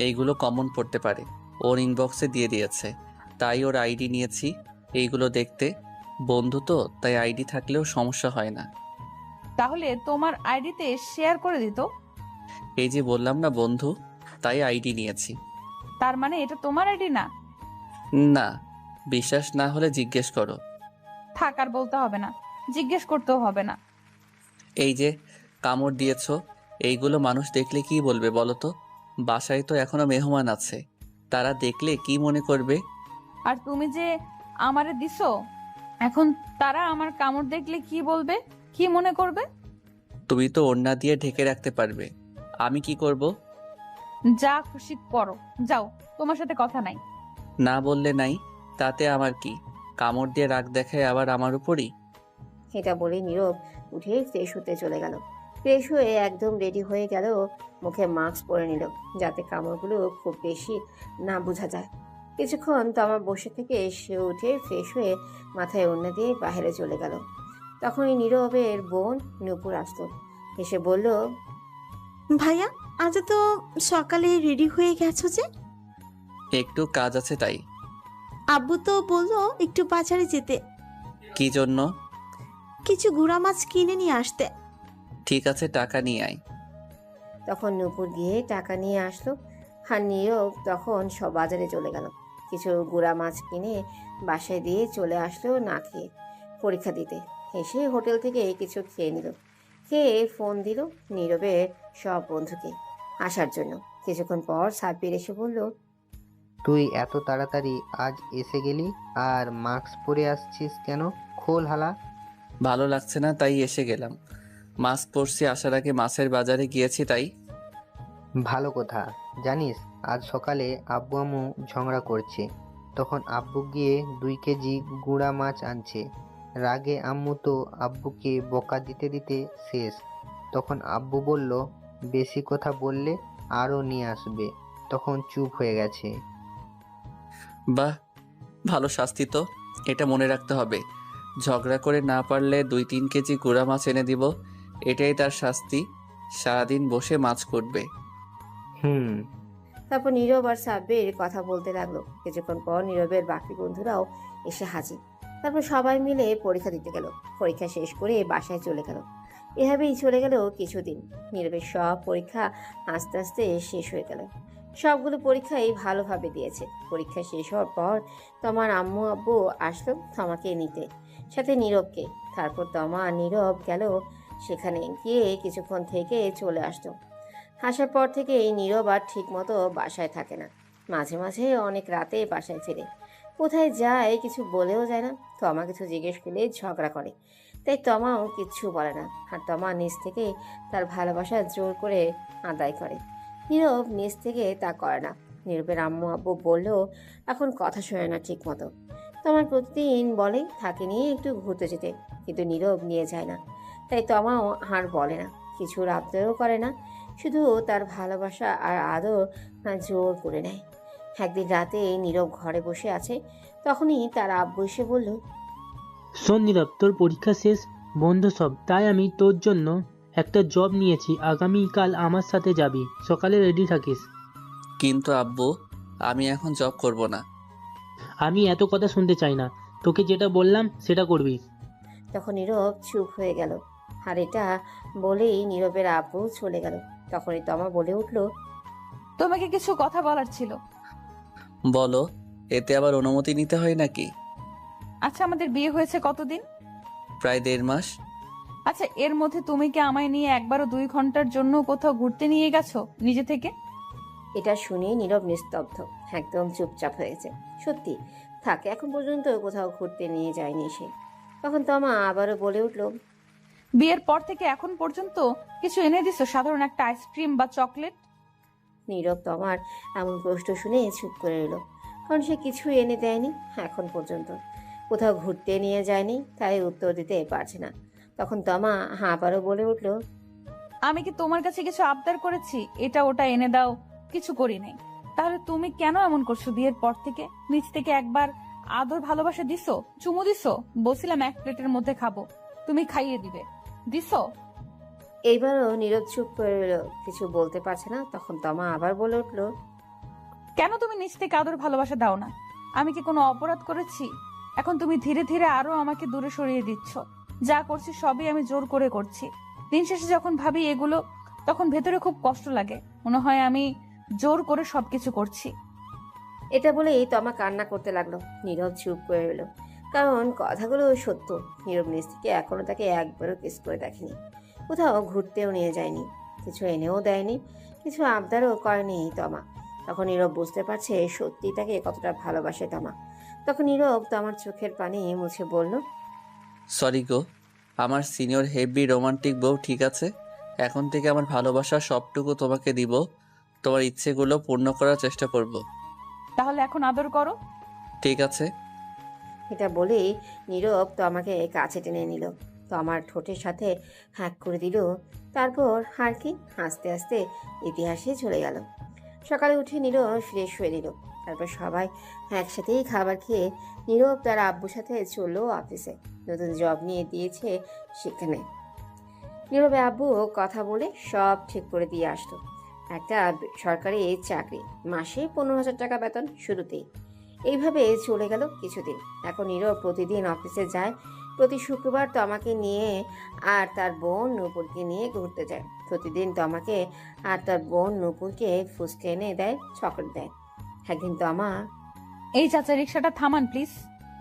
এইগুলো কমন পড়তে পারে, ওর ইনবক্সে দিয়ে দিয়েছে। তাই ওর আইডি নিয়েছি এইগুলো দেখতে। বন্ধু তো, তাই আইডি থাকলেও সমস্যা হয় না। তাহলে তোমার আইডিতে শেয়ার করে দিত। এই যে বললাম না বন্ধু, তাই আইডি নিয়েছি। তার মানে এটা তোমার আইডি না? না, বিশ্বাস না হলে জিজ্ঞেস করো। থাক, আর বলতে হবে না, জিজ্ঞেস করতেও হবে না। এই যে কামড় দিয়েছো, এইগুলো মানুষ দেখলে কি বলবে বলো তো? বাসায় তো এখনো মেহমান আছে, তারা দেখলে কি মনে করবে? আর তুমি যে আমারে দিছো, এখন তারা আমার কামড় দেখলে কি বলবে, কি মনে করবে? তুমি তো ওড়না দিয়ে ঢেকে রাখতে পারবে, আমি কি করব? যা খুশি করো, যাও, তোমার সাথে কথা নাই। না বললে নাই, তাতে আমার কি? কামড় দিয়ে রাগ দেখায় আবার আমার উপরই। এটা বলে নীরব উঠে ফ্রেশ হতে চলে গেল। ফ্রেশ হয়ে একদম রেডি হয়ে গেল, মুখে মাস্ক পরে নিল যাতে কামড়গুলো খুব বেশি না বোঝা যায়। কিছুক্ষণ তমা বসে থেকে সে উঠে ফ্রেশ হয়ে মাথায় ওড়না দিয়ে বাইরে চলে গেল। তখনই নীরবের বোন নূপুর আসতো, এসে বলল, ভাইয়া, আজ তো সকালে রেডি হয়ে গেছো যে? একটু কাজ আছে তাই। আব্বু তো বললো একটু বাজারে যেতে, কি জন্য? কিছু গুড়া মাছ কিনে নিয়ে আসতে। ঠিক আছে, টাকা নিয়ে আয়। তখন নূপুর গিয়ে টাকা নিয়ে আসলো, আর নীরব তখন সব বাজারে চলে গেল। কিছু গুড়া মাছ কিনে বাসায় দিয়ে চলে আসলো না খেয়ে পরীক্ষা দিতে। এসে হোটেল থেকে কিছু খেয়ে নিল, খেয়ে ফোন দিল নীরবের সব বন্ধুকে আসার জন্য। কিছুক্ষণ পর সাব্বির এসে বলল, তুই এত তাড়াতাড়ি আজ এসে গেলি, আর মাস্ক পরে আসছিস কেন? খোল হালা। ভালো লাগছে না তাই এসে গেলাম। মাস্ক পরছি, আসার আগে মাছের বাজারে গিয়েছি তাই। ভালো কথা। জানিস, আজ সকালে আব্বু আম্মু ঝগড়া করছে, তখন আব্বু গিয়ে 2 কেজি গুঁড়া মাছ আনছে। রাগে আম্মু তো আব্বুকে বকা দিতে দিতে শেষ। তখন আব্বু বলল, বেশি কথা বললে আরও নিয়ে আসবে, তখন চুপ হয়ে গেছে। বাহ, ভালো শাস্তি তো, এটা মনে রাখতে হবে। ঝগড়া করে না পারলে 2-3 কেজি গুঁড়া মাছ এনে দিব, এটাই তার শাস্তি। সারাদিন বসে মাছ করবে। তারপর নীরব আর সাব্বির কথা বলতে লাগলো। কিছুক্ষণ পর নীরবের বাকি বন্ধুরাও এসে হাজির। তারপর সবাই মিলে পরীক্ষা দিতে গেল। পরীক্ষা শেষ করে বাসায় চলে গেল। এভাবেই চলে গেল কিছুদিন। নীরবের সব পরীক্ষা আস্তে আস্তে শেষ হয়ে গেল। সবগুলো পরীক্ষাই ভালোভাবে দিয়েছে। পরীক্ষা শেষ হওয়ার পর তোমার আম্মু আব্বু আসলো তমাকে নিতে, সাথে নীরবকে। তারপর তমা আর নীরব গেল সেখানে, গিয়ে কিছুক্ষণ থেকে চলে আসতো। আসার পর থেকে এই নীরব আর ঠিক মতো বাসায় থাকে না। মাঝে মাঝে অনেক রাতে বাসায় ফিরে। কোথায় যায় কিছু বলেও যায় না। তমা কিছু জিজ্ঞেস করলে ঝগড়া করে, তাই তমাও কিচ্ছু বলে না। আর তমা নিজ থেকে তার ভালোবাসা জোর করে আদায় করে। নীরব নিজ থেকে তা করে না। নীরবের আম্মু আব্বু বললেও এখন কথা শোনে না ঠিক মতো। তমার প্রতিদিন বলে তাকে নিয়ে একটু ঘুরতে যেতে, কিন্তু নীরব নিয়ে যায় না। তাই তমাও আর বলে না, কিছু আবদারও করে না, শুধু তার ভালোবাসা আর আদর জোর করে নেয়। একদিন রাতে নীরব ঘরে বসে আছে, তখনই তার আব্বু এসে বলল, শোন নীরব, তোর পরীক্ষা শেষ, বন্ধ সব, তাই আমি তোর জন্য একটা জব নিয়েছি। আগামীকাল আমার সাথে যাবি, সকালে রেডি থাকিস। কিন্তু আব্বু, আমি এখন জব করব না। আমি এত কথা শুনতে চাই না, তোকে যেটা বললাম সেটা করবি। তখন নীরব চুপ হয়ে গেল। আর এটা বলেই নীরবের আব্বু চলে গেল। তখনই তমা বলে উঠল, তোমাকে কিছু কথা বলার ছিল। বলো, এতে আবার অনুমতি নিতে হয় নাকি? আচ্ছা, আমাদের বিয়ে হয়েছে কতদিন? প্রায় 1.5 মাস। আচ্ছা, এর মধ্যে তুমি কি আমায় নিয়ে একবারও 2 ঘন্টার জন্য কোথাও ঘুরতে নিয়ে গেছো নিজে থেকে? এটা শুনে নীরব নিস্তব্ধ, একদম চুপচাপ হয়েছে। সত্যি থাকে এখন পর্যন্ত কোথাও ঘুরতে নিয়ে যায়নি সে। তখন তমা আবারও বলে উঠল, বিয়ের পর থেকে এখন পর্যন্ত কিছু এনে দিছো? সাধারণ একটা আইসক্রিম বা চকলেট? নীরব তমার এমন প্রশ্ন শুনে চুপ করে এলো, কারণ সে কিছু এনে দেয়নি এখন পর্যন্ত, কোথাও ঘুরতে নিয়ে যায়নি, তাই উত্তর দিতে পারছে না। তখন তমা আবারও বলে উঠল, আমি কি তোমার কাছে কিছু আবদার করেছি এটা ওটা এনে দাও? কিছু করি নাই। তাহলে তুমি কেন এমন করছো? বিয়ের পর থেকে নিজ থেকে একবার আদর ভালোবাসা দিছো? চুমু দিছো? বলছিলাম 1 প্লেটের মধ্যে খাবো, তুমি খাইয়ে দিবে, দিছো? এইবারও নীরব চুপ করে এলো, কিছু বলতে পারছে না। তখন তমা আবার বলে উঠল, কেন তুমি নিজ থেকে আদর ভালোবাসা দাও না? আমি কি কোনো অপরাধ করেছি? এখন তুমি ধীরে ধীরে আরো আমাকে দূরে সরিয়ে দিচ্ছ। যা করছি সবই আমি জোর করে করছি। দিন শেষে যখন ভাবি এগুলো, তখন ভেতরে খুব কষ্ট লাগে, মনে হয় আমি জোর করে সবকিছু করছি। এটা বলেই তমা কান্না করতে লাগলো। নীরব চুপ করে এলো, কারণ কথাগুলো সত্য। নীরব নিজ থেকে এখনো তাকে একবারও কিস করে দেখেনি, কোথাও ঘুরতেও নিয়ে যায়নি, কিছু এনেও দেয়নি, কিছু আবদারও করেনি তমা। তখন নীরব বুঝতে পারছে সত্যি তাকে কতটা ভালোবাসে তমা। তখন নীরব তমার চোখের পানি মুছে বলল, সরি গো, আমার সিনিয়র হেভি রোমান্টিক বউ। ঠিক আছে, এখন থেকে আমার ভালোবাসা সবটুকু তোমাকে দিব, তোমার ইচ্ছেগুলো পূর্ণ করার চেষ্টা করব। তাহলে এখন আদর করো। ঠিক আছে। এটা বলেই নীরব তমাকে কাছে টেনে নিল, তমার ঠোঁটের সাথে হাঁক করে দিল। তারপর আর কি, আস্তে আস্তে ইতিহাসে চলে গেল। সকালে উঠে নীরব ফ্রেশ হয়ে নিল। তারপর সবাই একসাথেই খাবার খেয়ে নীরব তার আব্বুর সাথে চললো অফিসে। নতুন জব নিয়ে দিয়েছে সেখানে। নীরবে আব্বু কথা বলে সব ঠিক করে দিয়ে আসতো। একটা সরকারি চাকরি, মাসে 15,000 টাকা বেতন শুরুতেই। এইভাবে চলে গেল কিছুদিন। এখন নীরব প্রতিদিন অফিসে যায়। প্রতি শুক্রবার তমাকে নিয়ে আর তার বোন নূপুরকে নিয়ে ঘুরতে যায়। প্রতিদিন তমাকে আর তার বোন নূপুরকে ফুচকা এনে দেয়, চকলেট দেয়। একদিন তমা, এই চাচা, রিক্সাটা থামান প্লিজ,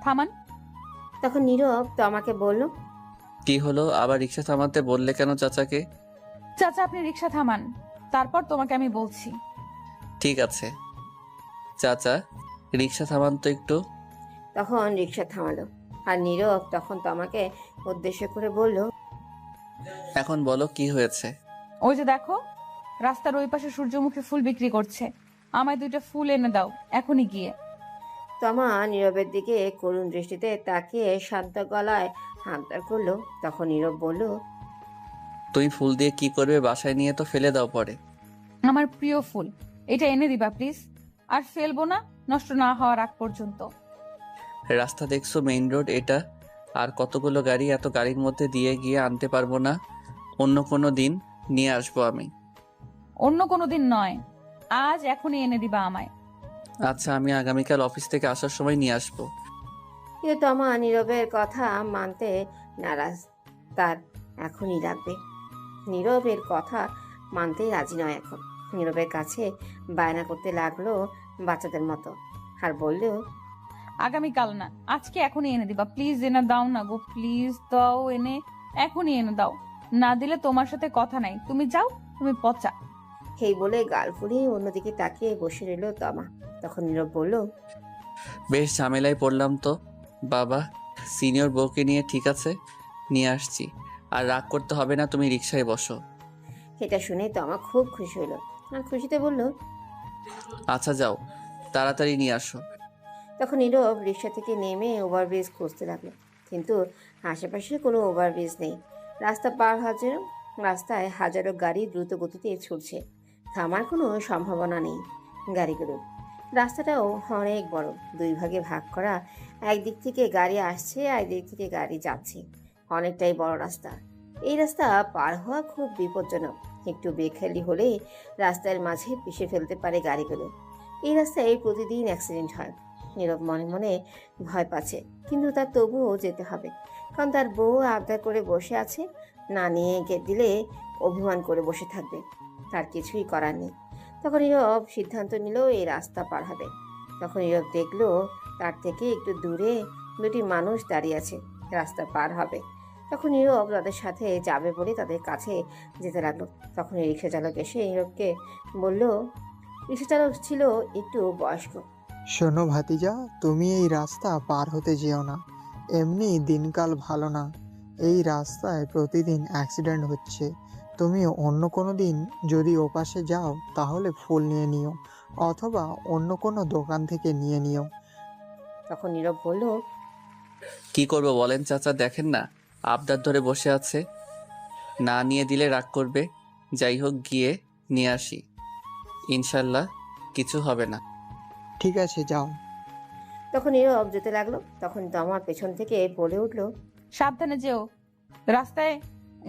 থামান। তখন নীরব তমাকে বলল, কি হলো, আবার রিক্সা থামাতে বললে কেন চাচাকে? চাচা, আপনি রিক্সা থামান, তারপর তোমাকে আমি বলছি। ঠিক আছে চাচা, রিক্সা থামান তো একটু। তখন রিক্সা থামালো। আর নীরব তখন তমাকে উদ্দেশ্য করে বলল, এখন বলো কি হয়েছে? ওই যে দেখো, রাস্তার ওই পাশে সূর্যমুখী ফুল বিক্রি করছে, আমায় 2টা ফুল এনে দাও এখনই গিয়ে। তমা নীরবের দিকে করুণ দৃষ্টিতে তাকিয়ে শান্ত গলায় হাতদার করলো। তখন নীরব বলল, তুমি ফুল দিয়ে কি করবে? বাসায় নিয়ে তো ফেলে দাও পরে। আমার প্রিয় ফুল, এটা এনে দিবা প্লিজ। আর ফেলবো না, নষ্ট না হওয়ার আগ পর্যন্ত। রাস্তা দেখছো, মেইন রোড এটা, আর কতগুলো গাড়ি, এত গাড়ির মধ্যে দিয়ে গিয়ে আনতে পারবো না। অন্য কোনো দিন নিয়ে আসবো আমি। অন্য কোনো দিন নয়, আজ এখনই এনে দিবা আমায়। আচ্ছা, আমি আগামীকাল অফিস থেকে আসার সময় নিয়ে আসবো। কিন্তু তমা নীরবের কথা মানতে নারাজ, তার এখনই লাগবে। নীরবের কথা মানতেই রাজি নয় এখন। নীরবের কাছে বায়না করতে লাগলো বাচ্চাদের মতো, আর বললেও, আগামীকাল না, আজকে এখনই এনে দিবা প্লিজ। এনে দাও না গো, প্লিজ দাও, এনে এখনই এনে দাও। না দিলে তোমার সাথে কথা নাই, তুমি যাও, তুমি পচা। এই বলে গাল ফুলিয়ে অন্যদিকে তাকিয়ে বসে রইল তমা। তখন নীরব বলল, বেশ ঝামেলায় পড়লাম তো বাবা, সিনিয়র বউকে নিয়ে। ঠিক আছে, নিয়ে আসছি, আর রাগ করতে হবে না, তুমি রিক্সায় বসো। এটা শুনে তমা খুব খুশি হলো, আর খুশিতে বলল, আচ্ছা যাও, তাড়াতাড়ি নিয়ে আসো। তখন নীরব রিক্সা থেকে নেমে ওভারব্রিজ খুঁজতে লাগলো, কিন্তু আশেপাশে কোনো ওভারব্রিজ নেই। রাস্তা পার হাজারো, রাস্তায় হাজারো গাড়ি দ্রুত গতিতে ছুটছে, থামার কোনো সম্ভাবনা নেই গাড়িগুলোর। রাস্তাটাও অনেক বড়, 2 ভাগে ভাগ করা। একদিক থেকে গাড়ি আসছে, একদিক থেকে গাড়ি যাচ্ছে। অনেকটাই বড় রাস্তা। এই রাস্তা পার হওয়া খুব বিপজ্জনক, একটু বেখেয়ালি হলেই রাস্তার মাঝে পিষে ফেলতে পারে গাড়িগুলো। এই রাস্তায় প্রতিদিন অ্যাক্সিডেন্ট হয়। নীরব মনে মনে ভয় পাচ্ছে, কিন্তু তার তবুও যেতে হবে, কারণ তার বউ আবদার করে বসে আছে। না নিয়ে দিলে অভিমান করে বসে থাকবে, তার কিছুই করার নেই। তখন নীরব সিদ্ধান্ত নিল এই রাস্তা পার হবে। তখন নীরব দেখলো তার থেকে একটু দূরে দুটি মানুষ দাঁড়িয়ে আছে, রাস্তা পার হবে। তখন নীরব তাদের সাথে যাবে বলে তাদের কাছে যেতে লাগলো। তখন রিক্সা চালক এসে নীরবকে বলল, রিক্সা চালক ছিল একটু বয়স্ক। শোনো ভাতিজা, তুমি এই রাস্তা পার হতে যেও না। এমনি দিনকাল ভালো না, এই রাস্তায় প্রতিদিন অ্যাক্সিডেন্ট হচ্ছে। তুমি অন্য কোনো দিন যদি ওপাশে যাও তাহলে ফুল নিয়ে নিও, অথবা অন্য কোনো দোকান থেকে নিয়ে নিও। তখন নীরব বলল, কি করব বলেন চাচা, দেখেন না আবদার ধরে বসে আছে, না নিয়ে দিলে রাগ করবে। যাই হোক গিয়ে নিয়ে আসি, ইনশাল্লাহ কিছু হবে না। ঠিক আছে, যাও। তখন নীরব যেতে লাগলো। তখন তমা পেছন থেকে বলে উঠলো, সাবধানে যেও, রাস্তায়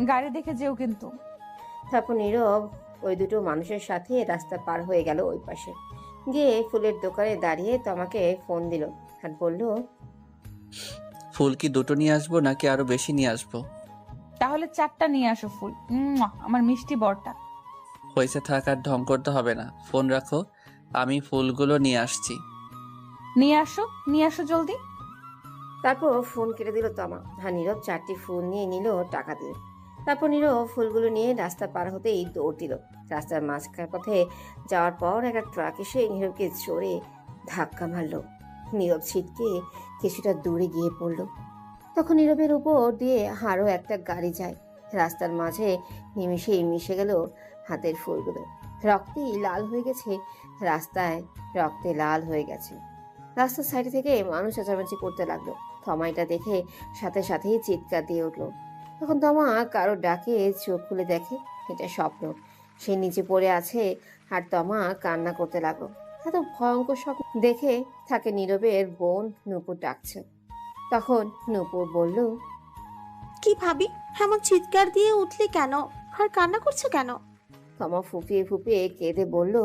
গাড়ি দেখে যেও কিন্তু। তারপর নীরব ওই দুটো মানুষের সাথে রাস্তা পার হয়ে গেল ওই পাশে। গিয়ে ফুলের দোকানে দাঁড়িয়ে তমাকে ফোন দিল আর বলল, ফুল কি দুটো নিয়ে আসবো নাকি আরো বেশি নিয়ে আসবো? তাহলে 4টা নিয়ে আসো ফুল, আমার মিষ্টি বরটা। হয়েছে, থাক আর ঢং করতে হবে না, ফোন রাখো, আমি ফুলগুলো নিয়ে আসছি। নিয়ে আসো জলদি। তারপর ফোন কেটে দিল তমা। হ্যাঁ, নীরব 4টি ফুল নিয়ে নিল, টাকা দিল। তারপর নীরব ফুলগুলো নিয়ে রাস্তা পার হতেই দৌড় দিল। রাস্তার মাঝখান পথে যাওয়ার পর একটা ট্রাক এসে নীরবকে জোরে ধাক্কা মারলো। নীরব ছিটকে কিছুটা দূরে গিয়ে পড়ল। তখন নীরবের উপর দিয়ে আরও একটা গাড়ি যায়। রাস্তার মাঝে নিমিষেই মিশে গেল হাতের ফুলগুলো। রক্তেই লাল হয়ে গেছে, রাস্তায় রক্তে লাল হয়ে গেছে। রাস্তার সাইড থেকে মানুষ চেঁচামেচি করতে লাগলো। তমা এটা দেখে সাথে সাথেই চিৎকার দিয়ে উঠলো। তখন তমা কারো ডাকে চোখ খুলে দেখে এটা স্বপ্ন। সে নিচে পড়ে আছে আর তমা কান্না করতে লাগলো। এত ভয়ঙ্কর স্বপ্ন দেখে তাকে নীরবের বোন নূপুর ডাকছে। তখন নূপুর বলল, কি ভাবি, এমন চিৎকার দিয়ে উঠলি কেন আর কান্না করছো কেন? তমা ফুপিয়ে ফুপিয়ে কেঁদে বলল,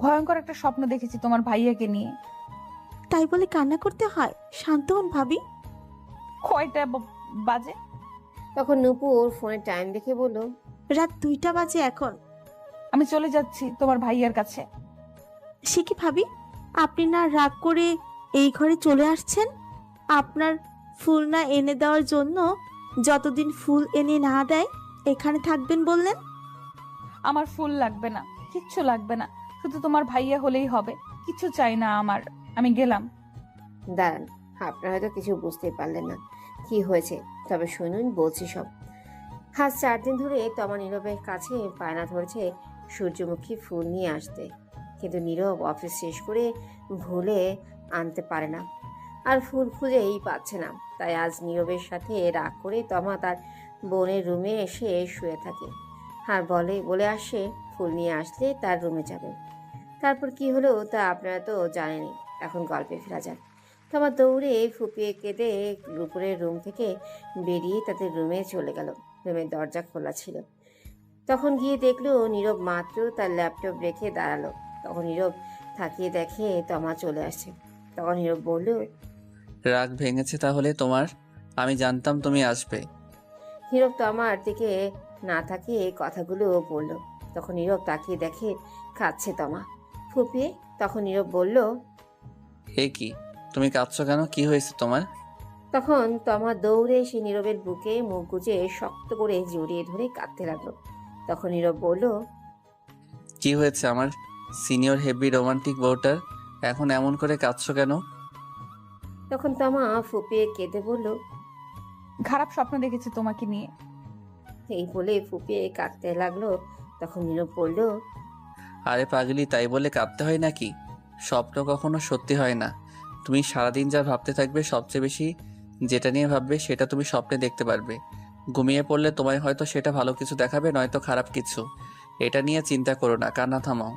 ভয়ঙ্কর একটা স্বপ্ন দেখেছি তোমার ভাইয়াকে নিয়ে। তাই বলে কান্না করতে হয়? শান্ত হন ভাবি। কয়টা বাজে? তখন নূপুর ফোনে টাইম দেখে বলল, রাত 2টা বাজে এখন। আমি চলে যাচ্ছি তোমার ভাইয়ার কাছে। সে কি ভাবি, আপনি না রাগ করে এই ঘরে চলে আসছেন? আপনার ফুল না এনে দেওয়ার জন্য যতদিন ফুল এনে না দেয় এখানে থাকবেন বললেন? আমার ফুল লাগবে না, কিচ্ছু লাগবে না, শুধু তোমার ভাইয়া হলেই হবে, কিছু চাই না আমার। আমি গেলাম। দাঁড়ান, আপনারা হয়তো কিছু বুঝতে পারলেন না কি হয়েছে, তবে শুনুন বলছি সব। আজ 4 দিন ধরে তমা নীরবের কাছে বায়না ধরেছে সূর্যমুখী ফুল নিয়ে আসতে, কিন্তু নীরব অফিস শেষ করে ভুলে আনতে পারে না, আর ফুল খুঁজেই পাচ্ছে না। তাই আজ নীরবের সাথে রাগ করে তমা তার বোনের রুমে এসে শুয়ে থাকে আর বলে আসে ফুল নিয়ে আসলে তার রুমে যাবে। তারপর কি হলো তা আপনারা তো জানেনই। এখন গল্পে ফেরা যাক। তমা দৌড়ে ফুপিয়ে কেঁদে উপরের রুম থেকে বেরিয়ে তাদের রুমে চলে গেল। রুমের দরজা খোলা ছিল। তখন গিয়ে দেখলো নীরব মাত্র তার ল্যাপটপ রেখে দাঁড়ালো। তখন নীরব তাকিয়ে দেখে তমা চলে আসছে। তখন নীরব বলল, রাগ ভেঙেছে তাহলে তোমার? আমি জানতাম তুমি আসবে। নীরব তমার দিকে না তাকিয়ে কথাগুলো বলল। তখন নীরব তাকিয়ে দেখে কাঁদছে তমা ফুপিয়ে। তখন নীরব বলল, এ কি, তুমি কাঁদছো কেন? কি হয়েছে তোমার? তখন তমা দৌড়ে এসে নীরবের বুকে মুখ গুজে শক্ত করে জড়িয়ে ধরে কাঁদতে লাগলো। তখন নীরব বলল, কি হয়েছে আমার সিনিয়র হেভি রোমান্টিক বউটার, এখন এমন করে কাঁদছো কেন? তখন তমা ফুপিয়ে কেঁদে বলল, খারাপ স্বপ্ন দেখেছি তোমাকে নিয়ে। এই বলে ফুপিয়ে কাঁদতে লাগলো। তখন নীরব বলল, আরে পাগলি, তাই বলে কাঁদতে হয় নাকি? স্বপ্ন কখনো সত্যি হয় না। তুমি সারাদিন যা ভাবতে থাকবে, সবচেয়ে বেশি যেটা নিয়ে ভাববে সেটা তুমি স্বপ্নে দেখতে পারবে। ঘুমিয়ে পড়লে তোমায় হয়তো সেটা ভালো কিছু দেখাবে, নয়তো খারাপ কিছু। এটা নিয়ে চিন্তা করো না, কান্না থামাও।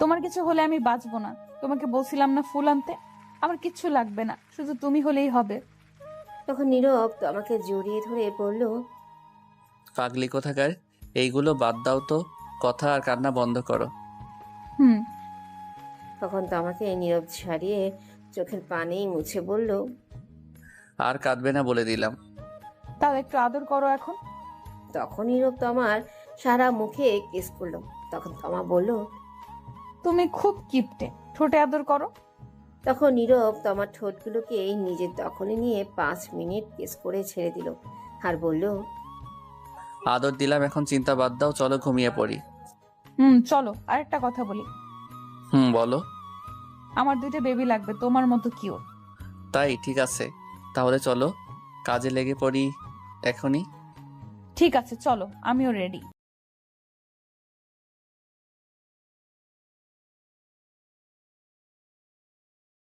তোমার কিছু হলে আমি বাঁচবো না। তোমাকে বলছিলাম না ফুল আনতে? আমার কিচ্ছু লাগবে না, শুধু তুমি হলেই হবে। তখন নীরব আমাকে জড়িয়ে ধরে বলল, পাগলি কোথাকার, এইগুলো বাদ দাও তো, কথা আর কান্না বন্ধ করো। তখন তমাকে নীরব ছাড়িয়ে চোখের পানি মুছে বলল, আর কাঁদবে না বলে দিলাম। তাহলে একটু আদর করো এখন। তখন নীরব তমার সারা মুখে কিস করলো। তখন তমা বলল, তুমি খুব কিপটে, ঠোঁটে আদর করো। তখন নীরব তমার ঠোঁটগুলোকে নিজের দখলে নিয়ে 5 মিনিট কিস করে ছেড়ে দিল আর বলল, আদর দিলাম, এখন চিন্তা বাদ দাও, চলো ঘুমিয়ে পড়ি। চলো। আরেকটা কথা বলি, বলো। আমার 2টা বেবি লাগবে, তোমার মতো কিউট। তাই? ঠিক আছে, তাহলে চলো কাজে লেগে পড়ি এখনই। ঠিক আছে, চলো, আমিও রেডি।